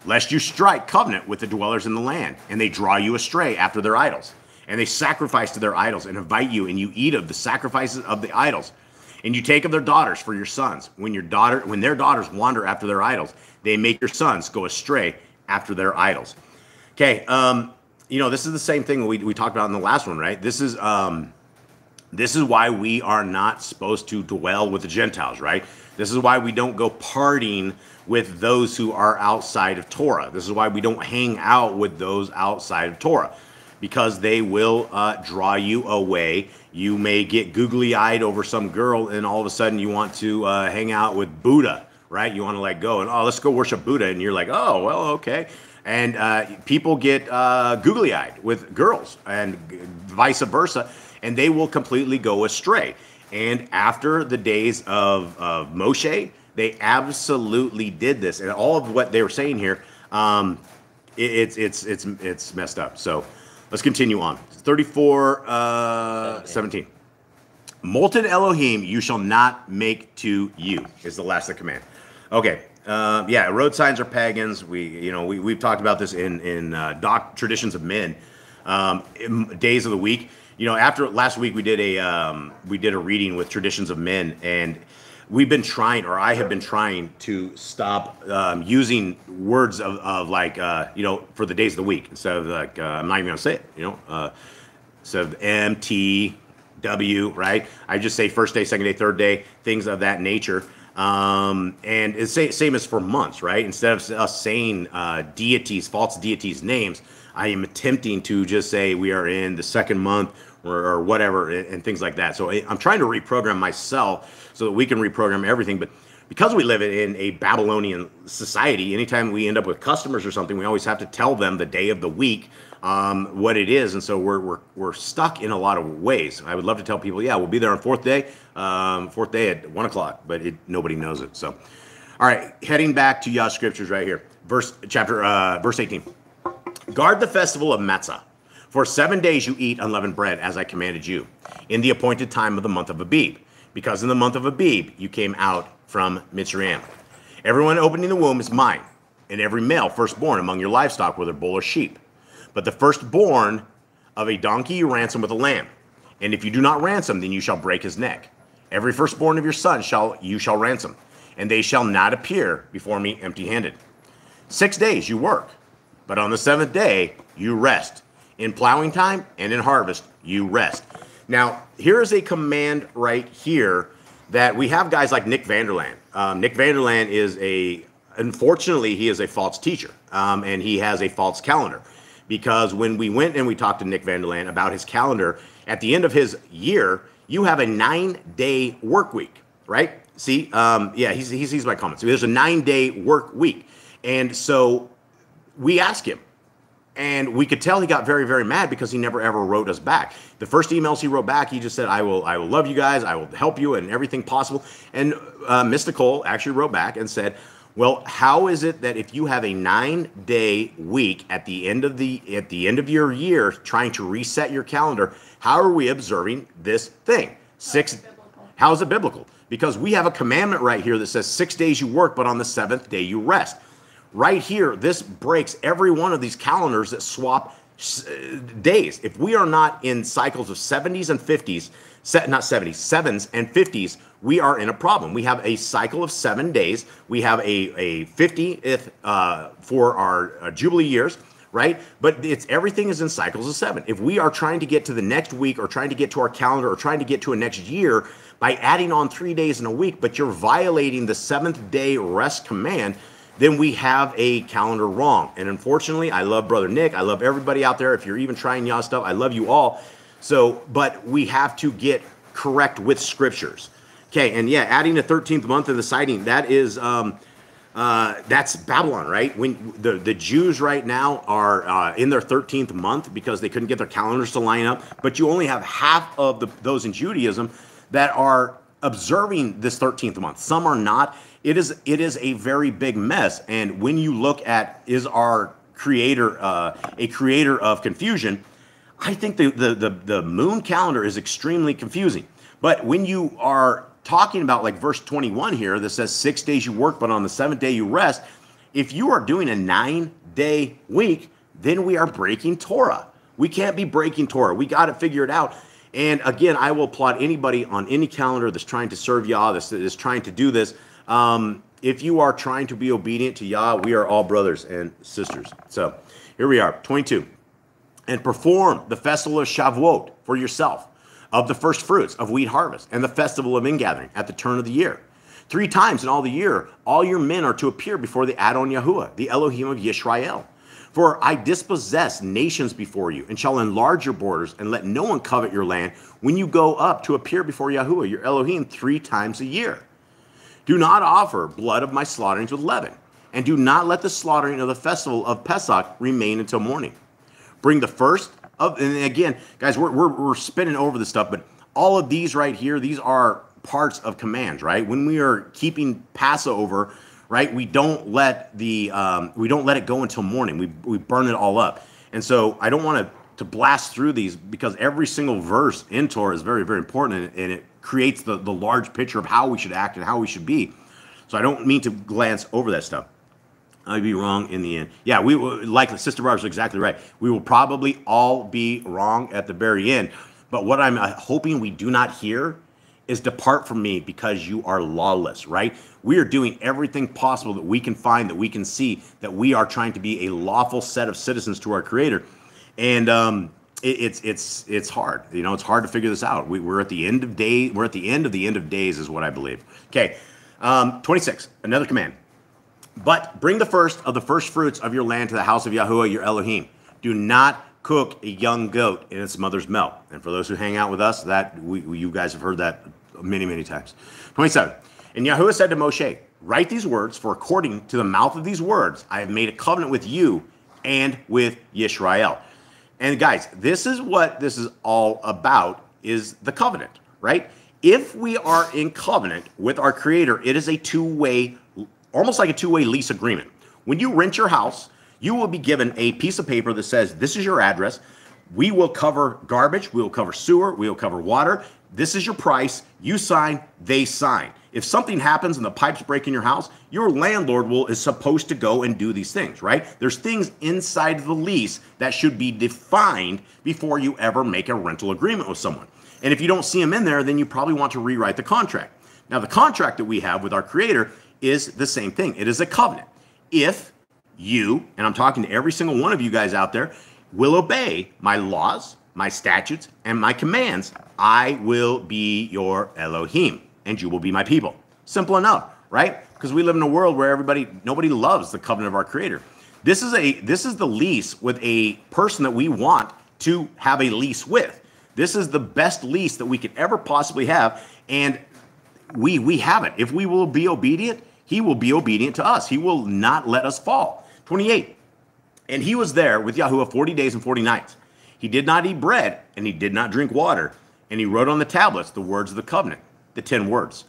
Lest you strike covenant with the dwellers in the land, and they draw you astray after their idols, and they sacrifice to their idols, and invite you, and you eat of the sacrifices of the idols. And you take of their daughters for your sons. When their daughters wander after their idols, they make your sons go astray after their idols. Okay, this is the same thing we talked about in the last one, right? This is why we are not supposed to dwell with the Gentiles, right? This is why we don't go partying with those who are outside of Torah. This is why we don't hang out with those outside of Torah, because they will draw you away. You may get googly-eyed over some girl, and all of a sudden you want to hang out with Buddha, right? You want to let go, and let's go worship Buddha, and you're like, oh, well, okay. And people get googly-eyed with girls, and vice versa, and they will completely go astray. And after the days of Moshe, they absolutely did this, and all of what they were saying here, it's messed up. So let's continue on. 34:17. Molten Elohim you shall not make to you is the last of the command. Okay. Road signs are pagans. We've talked about this in traditions of men, days of the week. After last week we did a reading with traditions of men, and we've been trying, or I have been trying to stop using words of like for the days of the week, instead of like I'm not even gonna say it. Instead of MTW, right? I just say first day, second day, third day, things of that nature. And it's same as for months, right? Instead of us saying false deities names, I am attempting to just say we are in the second month or whatever, and things like that. So I'm trying to reprogram myself so that we can reprogram everything. But because we live in a Babylonian society, anytime we end up with customers or something, we always have to tell them the day of the week, what it is. And so we're stuck in a lot of ways. I would love to tell people, yeah, we'll be there on fourth day at 1 o'clock, but nobody knows it. So, all right, heading back to Yah's scriptures right here, verse 18. Guard the festival of Matzah. For 7 days you eat unleavened bread, as I commanded you, in the appointed time of the month of Abib, because in the month of Abib you came out from Mitzrayim. Everyone opening the womb is mine, and every male firstborn among your livestock, whether bull or sheep. But the firstborn of a donkey you ransom with a lamb. And if you do not ransom, then you shall break his neck. Every firstborn of your sons you shall ransom, and they shall not appear before me empty-handed. 6 days you work, but on the seventh day you rest. In plowing time and in harvest you rest. Now, here is a command right here that we have guys like Nick Vanderland. Nick Vanderland is unfortunately, he is a false teacher, and he has a false calendar. Because when we went and we talked to Nick Vanderland about his calendar, at the end of his year, you have a 9-day work week, right? See, yeah, he sees my comments. There's a 9-day work week. And so we asked him, and we could tell he got very, very mad because he never ever wrote us back. The first emails he wrote back, he just said, I will love you guys, I will help you and everything possible. And Mr. Cole actually wrote back and said, well, how is it that if you have a 9-day week at the end of your year trying to reset your calendar, how are we observing this thing? How is it biblical? Because we have a commandment right here that says 6 days you work, but on the seventh day you rest. Right here, this breaks every one of these calendars that swap days. If we are not in cycles of 70s and 50s, not 70s, 7s and 50s, we are in a problem. We have a cycle of 7 days. We have a 50th for our Jubilee years, right? But everything is in cycles of 7. If we are trying to get to the next week or trying to get to our calendar or trying to get to a next year by adding on 3 days in a week, but you're violating the 7th day rest command, then we have a calendar wrong. And unfortunately, I love Brother Nick. I love everybody out there. If you're even trying y'all stuff, I love you all. So, but we have to get correct with scriptures. Okay, and yeah, adding the 13th month of the sighting, that is, that's Babylon, right? When the Jews right now are in their 13th month because they couldn't get their calendars to line up, but you only have half of those in Judaism that are observing this 13th month. Some are not. It is a very big mess. And when you look at, is our creator a creator of confusion, I think the moon calendar is extremely confusing. But when you are talking about like verse 21 here that says 6 days you work, but on the seventh day you rest, if you are doing a 9-day week, then we are breaking Torah. We can't be breaking Torah. We got to figure it out. And again, I will applaud anybody on any calendar that's trying to serve Yah, that's trying to do this. If you are trying to be obedient to Yah, we are all brothers and sisters. So here we are, 22. And perform the festival of Shavuot for yourself, of the first fruits of wheat harvest, and the festival of ingathering at the turn of the year. 3 times in all the year, all your men are to appear before the Adon Yahuwah, the Elohim of Yisrael. For I dispossess nations before you, and shall enlarge your borders, and let no one covet your land when you go up to appear before Yahuwah, your Elohim, 3 times a year. Do not offer blood of my slaughterings with leaven, and do not let the slaughtering of the festival of Pesach remain until morning. Bring the first of, and again, guys, we're spinning over this stuff, but all of these right here, these are parts of commands, right? When we are keeping Passover, right, we don't let it go until morning. We burn it all up. And so I don't want to blast through these because every single verse in Torah is very, very important, and it creates the large picture of how we should act and how we should be. So I don't mean to glance over that stuff. I'd be wrong in the end. Yeah, we will, like Sister Barbara's exactly right. We will probably all be wrong at the very end. But what I'm hoping we do not hear is depart from me because you are lawless, right? We are doing everything possible that we can find, that we can see, that we are trying to be a lawful set of citizens to our Creator. And it's hard. You know, it's hard to figure this out. We're at the end of day. We're at the end of days is what I believe. Okay, 26, another command. But bring the first of the first fruits of your land to the house of Yahuwah, your Elohim. Do not cook a young goat in its mother's milk. And for those who hang out with us, that you guys have heard that many, many times. 27. And Yahuwah said to Moshe, write these words, for according to the mouth of these words, I have made a covenant with you and with Yisrael. And guys, this is what this is all about, is the covenant, right? If we are in covenant with our Creator, it is a two-way, almost like a two-way lease agreement. When you rent your house, you will be given a piece of paper that says, this is your address. We will cover garbage. We will cover sewer. We will cover water. This is your price. You sign, they sign. If something happens and the pipes break in your house, your landlord is supposed to go and do these things, right? There's things inside the lease that should be defined before you ever make a rental agreement with someone. And if you don't see them in there, then you probably want to rewrite the contract. Now, the contract that we have with our Creator is the same thing. It is a covenant. If you, and I'm talking to every single one of you guys out there, will obey my laws, my statutes, and my commands, I will be your Elohim, and you will be my people. Simple enough, right? Because we live in a world where nobody loves the covenant of our Creator. This is the lease with a person that we want to have a lease with. This is the best lease that we could ever possibly have, and we have it. If we will be obedient, he will be obedient to us. He will not let us fall. 28. And he was there with Yahuwah 40 days and 40 nights. He did not eat bread, and he did not drink water. And he wrote on the tablets the words of the covenant, the 10 words.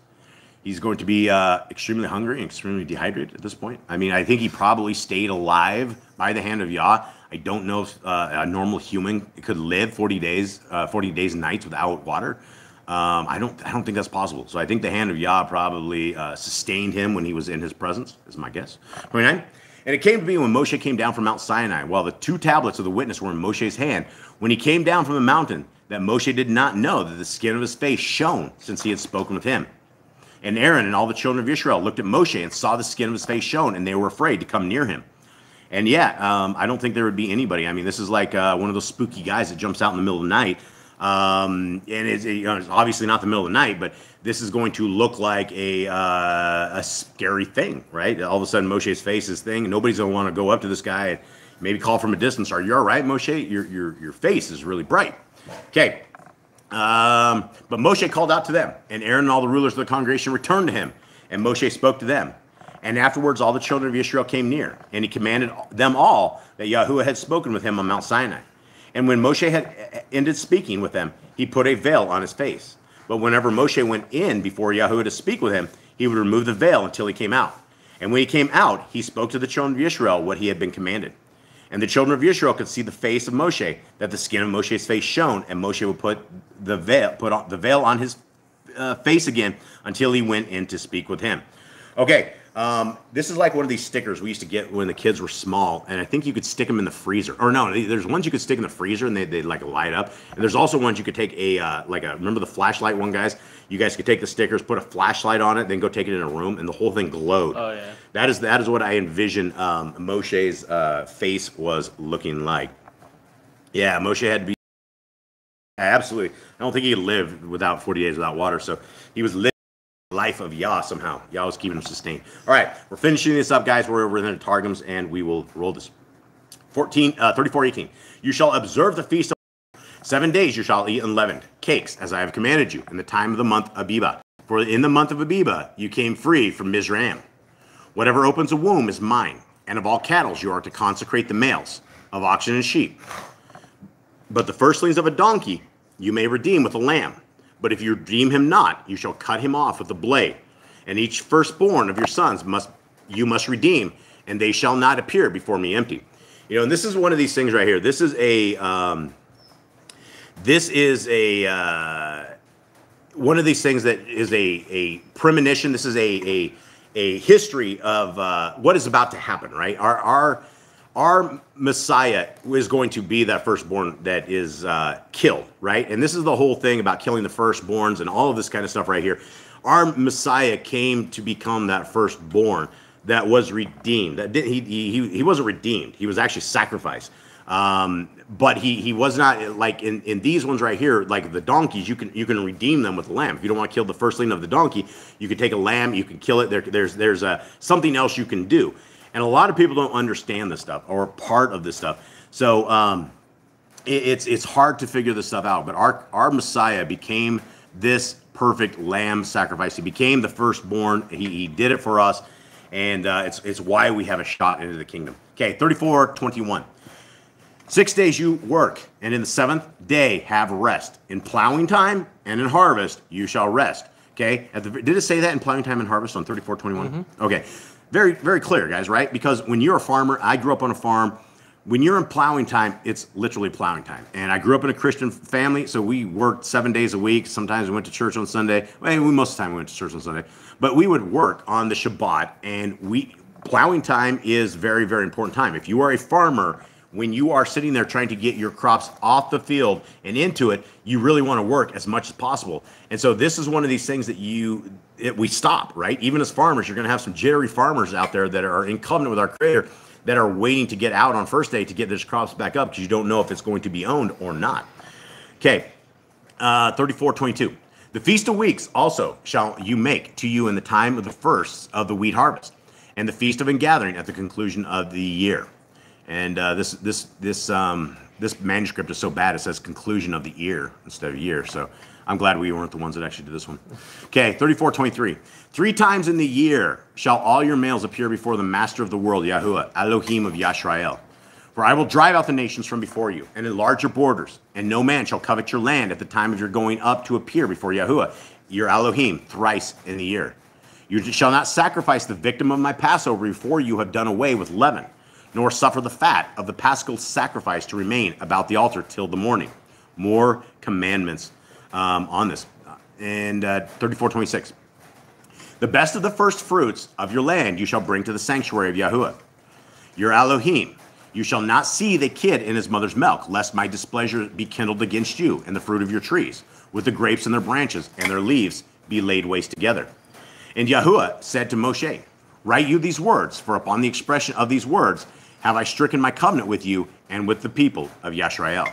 He's going to be extremely hungry and extremely dehydrated at this point. I mean, I think he probably stayed alive by the hand of Yah. I don't know if a normal human could live 40 days and nights without water. I don't think that's possible. So I think the hand of Yah probably sustained him when he was in his presence, is my guess. 29. And it came to be when Moshe came down from Mount Sinai, while the 2 tablets of the witness were in Moshe's hand, when he came down from the mountain, that Moshe did not know that the skin of his face shone, since he had spoken with him. And Aaron and all the children of Israel looked at Moshe and saw the skin of his face shone, and they were afraid to come near him. And I don't think there would be anybody. I mean, this is like one of those spooky guys that jumps out in the middle of the night. And it's obviously not the middle of the night, but this is going to look like a scary thing, right? All of a sudden, Moshe's face is thing, and nobody's going to want to go up to this guy and maybe call from a distance. Are you all right, Moshe? Your face is really bright. Okay. But Moshe called out to them, and Aaron and all the rulers of the congregation returned to him, and Moshe spoke to them. And afterwards, all the children of Israel came near, and he commanded them all that Yahuwah had spoken with him on Mount Sinai. And when Moshe had ended speaking with them, he put a veil on his face. But whenever Moshe went in before Yahuwah to speak with him, he would remove the veil until he came out. And when he came out, he spoke to the children of Israel what he had been commanded. And the children of Israel could see the face of Moshe, that the skin of Moshe's face shone, and Moshe would put the veil on his face again until he went in to speak with him. Okay. This is like one of these stickers we used to get when the kids were small, and I think you could stick them in the freezer. Or no, there's ones you could stick in the freezer and they like light up. And there's also ones you could take remember the flashlight one, guys? You guys could take the stickers, put a flashlight on it, then go take it in a room, and the whole thing glowed. Oh yeah. That is what I envision Moshe's face was looking like. Yeah, Moshe had to be absolutely. I don't think he lived without 40 days without water, so he was living life of Yah somehow. Yah was keeping him sustained. All right, we're finishing this up, guys. We're over in the Targums, and we will roll this. 34:18. You shall observe the feast of 7 days. You shall eat unleavened cakes, as I have commanded you, in the time of the month Abiba. For in the month of Abiba you came free from Mizraim. Whatever opens a womb is mine, and of all cattle you are to consecrate the males, of oxen and sheep. But the firstlings of a donkey you may redeem with a lamb. But if you redeem him not, you shall cut him off with a blade. And each firstborn of your sons you must redeem, and they shall not appear before me empty. You know, and this is one of these things right here. This is one of these things that is a premonition. This is a history of what is about to happen, right? Our Messiah is going to be that firstborn that is killed, right? And this is the whole thing about killing the firstborns and all of this kind of stuff right here. Our Messiah came to become that firstborn that was redeemed. He wasn't redeemed. He was actually sacrificed. But he was not like in these ones right here, like the donkeys. You can redeem them with a lamb. If you don't want to kill the firstling of the donkey, you can take a lamb. You can kill it. There's something else you can do. And a lot of people don't understand this stuff or part of this stuff. So it's hard to figure this stuff out. But our Messiah became this perfect lamb sacrifice. He became the firstborn. He did it for us. And it's why we have a shot into the kingdom. Okay, 34:21. 6 days you work, and in the 7th day have rest. In plowing time and in harvest you shall rest. Okay, did it say that in plowing time and harvest on 34:21? Mm-hmm. Okay. Very, very clear, guys, right? Because when you're a farmer, I grew up on a farm. When you're in plowing time, it's literally plowing time. And I grew up in a Christian family, so we worked 7 days a week. Sometimes we went to church on Sunday. Well, most of the time we went to church on Sunday. But we would work on the Shabbat, and plowing time is very, very important time. If you are a farmer, when you are sitting there trying to get your crops off the field and into it, you really want to work as much as possible. And so this is one of these things that we stop, right? Even as farmers, you're going to have some jittery farmers out there that are in covenant with our Creator that are waiting to get out on first day to get their crops back up because you don't know if it's going to be owned or not. Okay, 34:22. The Feast of Weeks also shall you make to you in the time of the first of the wheat harvest, and the Feast of Ingathering at the conclusion of the year. And this manuscript is so bad it says conclusion of the year instead of year. So I'm glad we weren't the ones that actually did this one. Okay, 34:23. 3 times in the year shall all your males appear before the Master of the world, Yahuwah, Elohim of Yisrael. For I will drive out the nations from before you, and enlarge your borders, and no man shall covet your land at the time of your going up to appear before Yahuwah, your Elohim, thrice in the year. You shall not sacrifice the victim of my Passover before you have done away with leaven, nor suffer the fat of the paschal sacrifice to remain about the altar till the morning. More commandments on this. And 34:26. The best of the first fruits of your land you shall bring to the sanctuary of Yahuwah, your Elohim. You shall not seethe a kid in his mother's milk, lest my displeasure be kindled against you and the fruit of your trees, with the grapes in their branches and their leaves be laid waste together. And Yahuwah said to Moshe, write you these words, for upon the expression of these words have I stricken my covenant with you and with the people of Yisrael.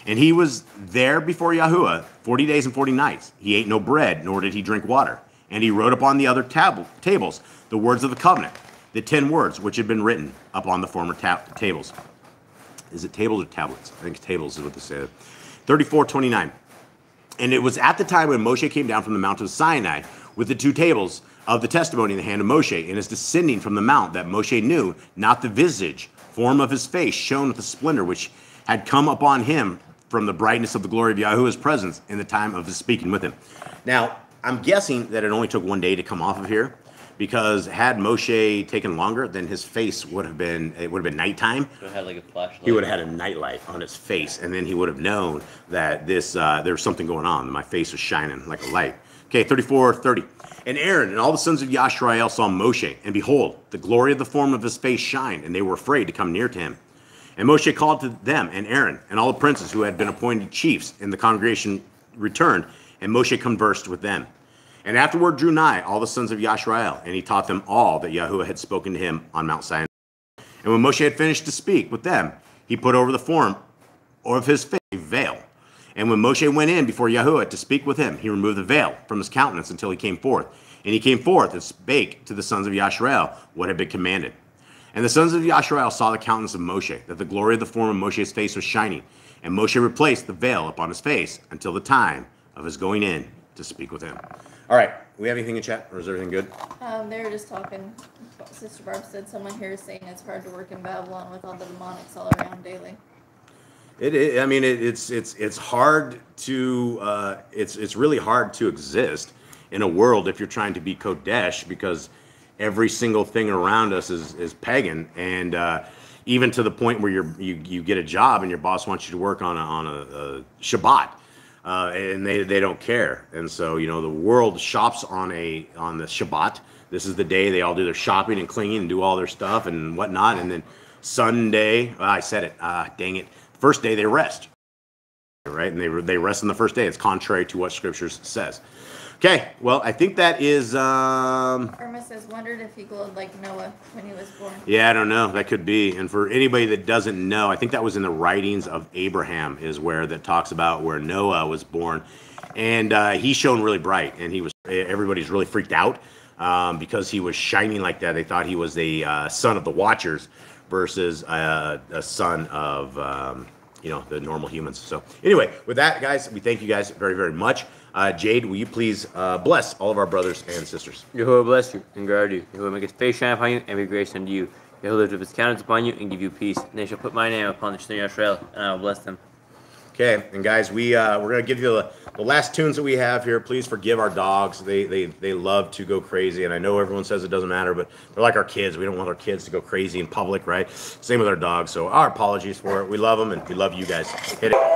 And he was there before Yahuwah 40 days and 40 nights. He ate no bread, nor did he drink water. And he wrote upon the other tables the words of the covenant, the 10 words which had been written upon the former tables. Is it tables or tablets? I think tables is what they say. 34:29. And it was at the time when Moshe came down from the mountain of Sinai with the 2 tables of the testimony in the hand of Moshe, and is descending from the mount, that Moshe knew not the visage, form of his face shone with the splendor which had come upon him from the brightness of the glory of Yahuwah's presence in the time of his speaking with him. Now, I'm guessing that it only took 1 day to come off of here, because had Moshe taken longer, then his face would have been, it would have been nighttime. Would have had like a flashlight. He would have had a nightlight on his face, and then he would have known that there was something going on. My face was shining like a light. Okay, 34:30. And Aaron and all the sons of Yisrael saw Moshe, and behold, the glory of the form of his face shined, and they were afraid to come near to him. And Moshe called to them, and Aaron, and all the princes who had been appointed chiefs in the congregation returned, and Moshe conversed with them. And afterward drew nigh all the sons of Yisrael, and he taught them all that Yahuwah had spoken to him on Mount Sinai. And when Moshe had finished to speak with them, he put over the form of his face a veil. And when Moshe went in before Yahuwah to speak with him, he removed the veil from his countenance until he came forth. And he came forth and spake to the sons of Yisrael what had been commanded. And the sons of Yisrael saw the countenance of Moshe, that the glory of the form of Moshe's face was shining. And Moshe replaced the veil upon his face until the time of his going in to speak with him. All right, we have anything in chat, or is everything good? They were just talking. Sister Barb said someone here is saying it's hard to work in Babylon with all the demonics all around daily. I mean, it's hard to it's really hard to exist in a world if you're trying to be Kodesh, because every single thing around us is pagan, and even to the point where you get a job and your boss wants you to work on a Shabbat, and they don't care. And so the world shops on the Shabbat. This is the day they all do their shopping and cleaning and do all their stuff and whatnot. And then Sunday, I said it, dang it. First day they rest, right? And they rest on the first day. It's contrary to what Scriptures says. Okay, well, I think that is... Irma says, wondered if he glowed like Noah when he was born. Yeah, I don't know. That could be. And for anybody that doesn't know, I think that was in the writings of Abraham, is where that talks about where Noah was born. And he shone really bright, and everybody's really freaked out because he was shining like that. They thought he was a son of the Watchers versus a son of the normal humans. So anyway, with that, guys, we thank you guys very, very much. Jade, will you please bless all of our brothers and sisters? Yahuwah bless you and guard you. Yahuwah make his face shine upon you and be gracious unto you. Yahuwah lift up his countenance upon you and give you peace. And they shall put my name upon the children of Israel, and I will bless them. Okay, and guys, we're going to give you the last tunes that we have here, please forgive our dogs. They love to go crazy, and I know everyone says it doesn't matter, but they're like our kids. We don't want our kids to go crazy in public, right? Same with our dogs, so our apologies for it. We love them, and we love you guys. Hit it.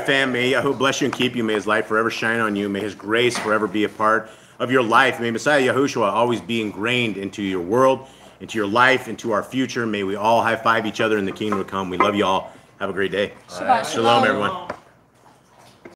right, fam, may Yahweh bless you and keep you. May his light forever shine on you. May his grace forever be a part of your life. May Messiah Yahushua always be ingrained into your world, into your life, into our future. May we all high-five each other in the kingdom to come. We love you all. Have a great day. Shabbat Shalom, everyone.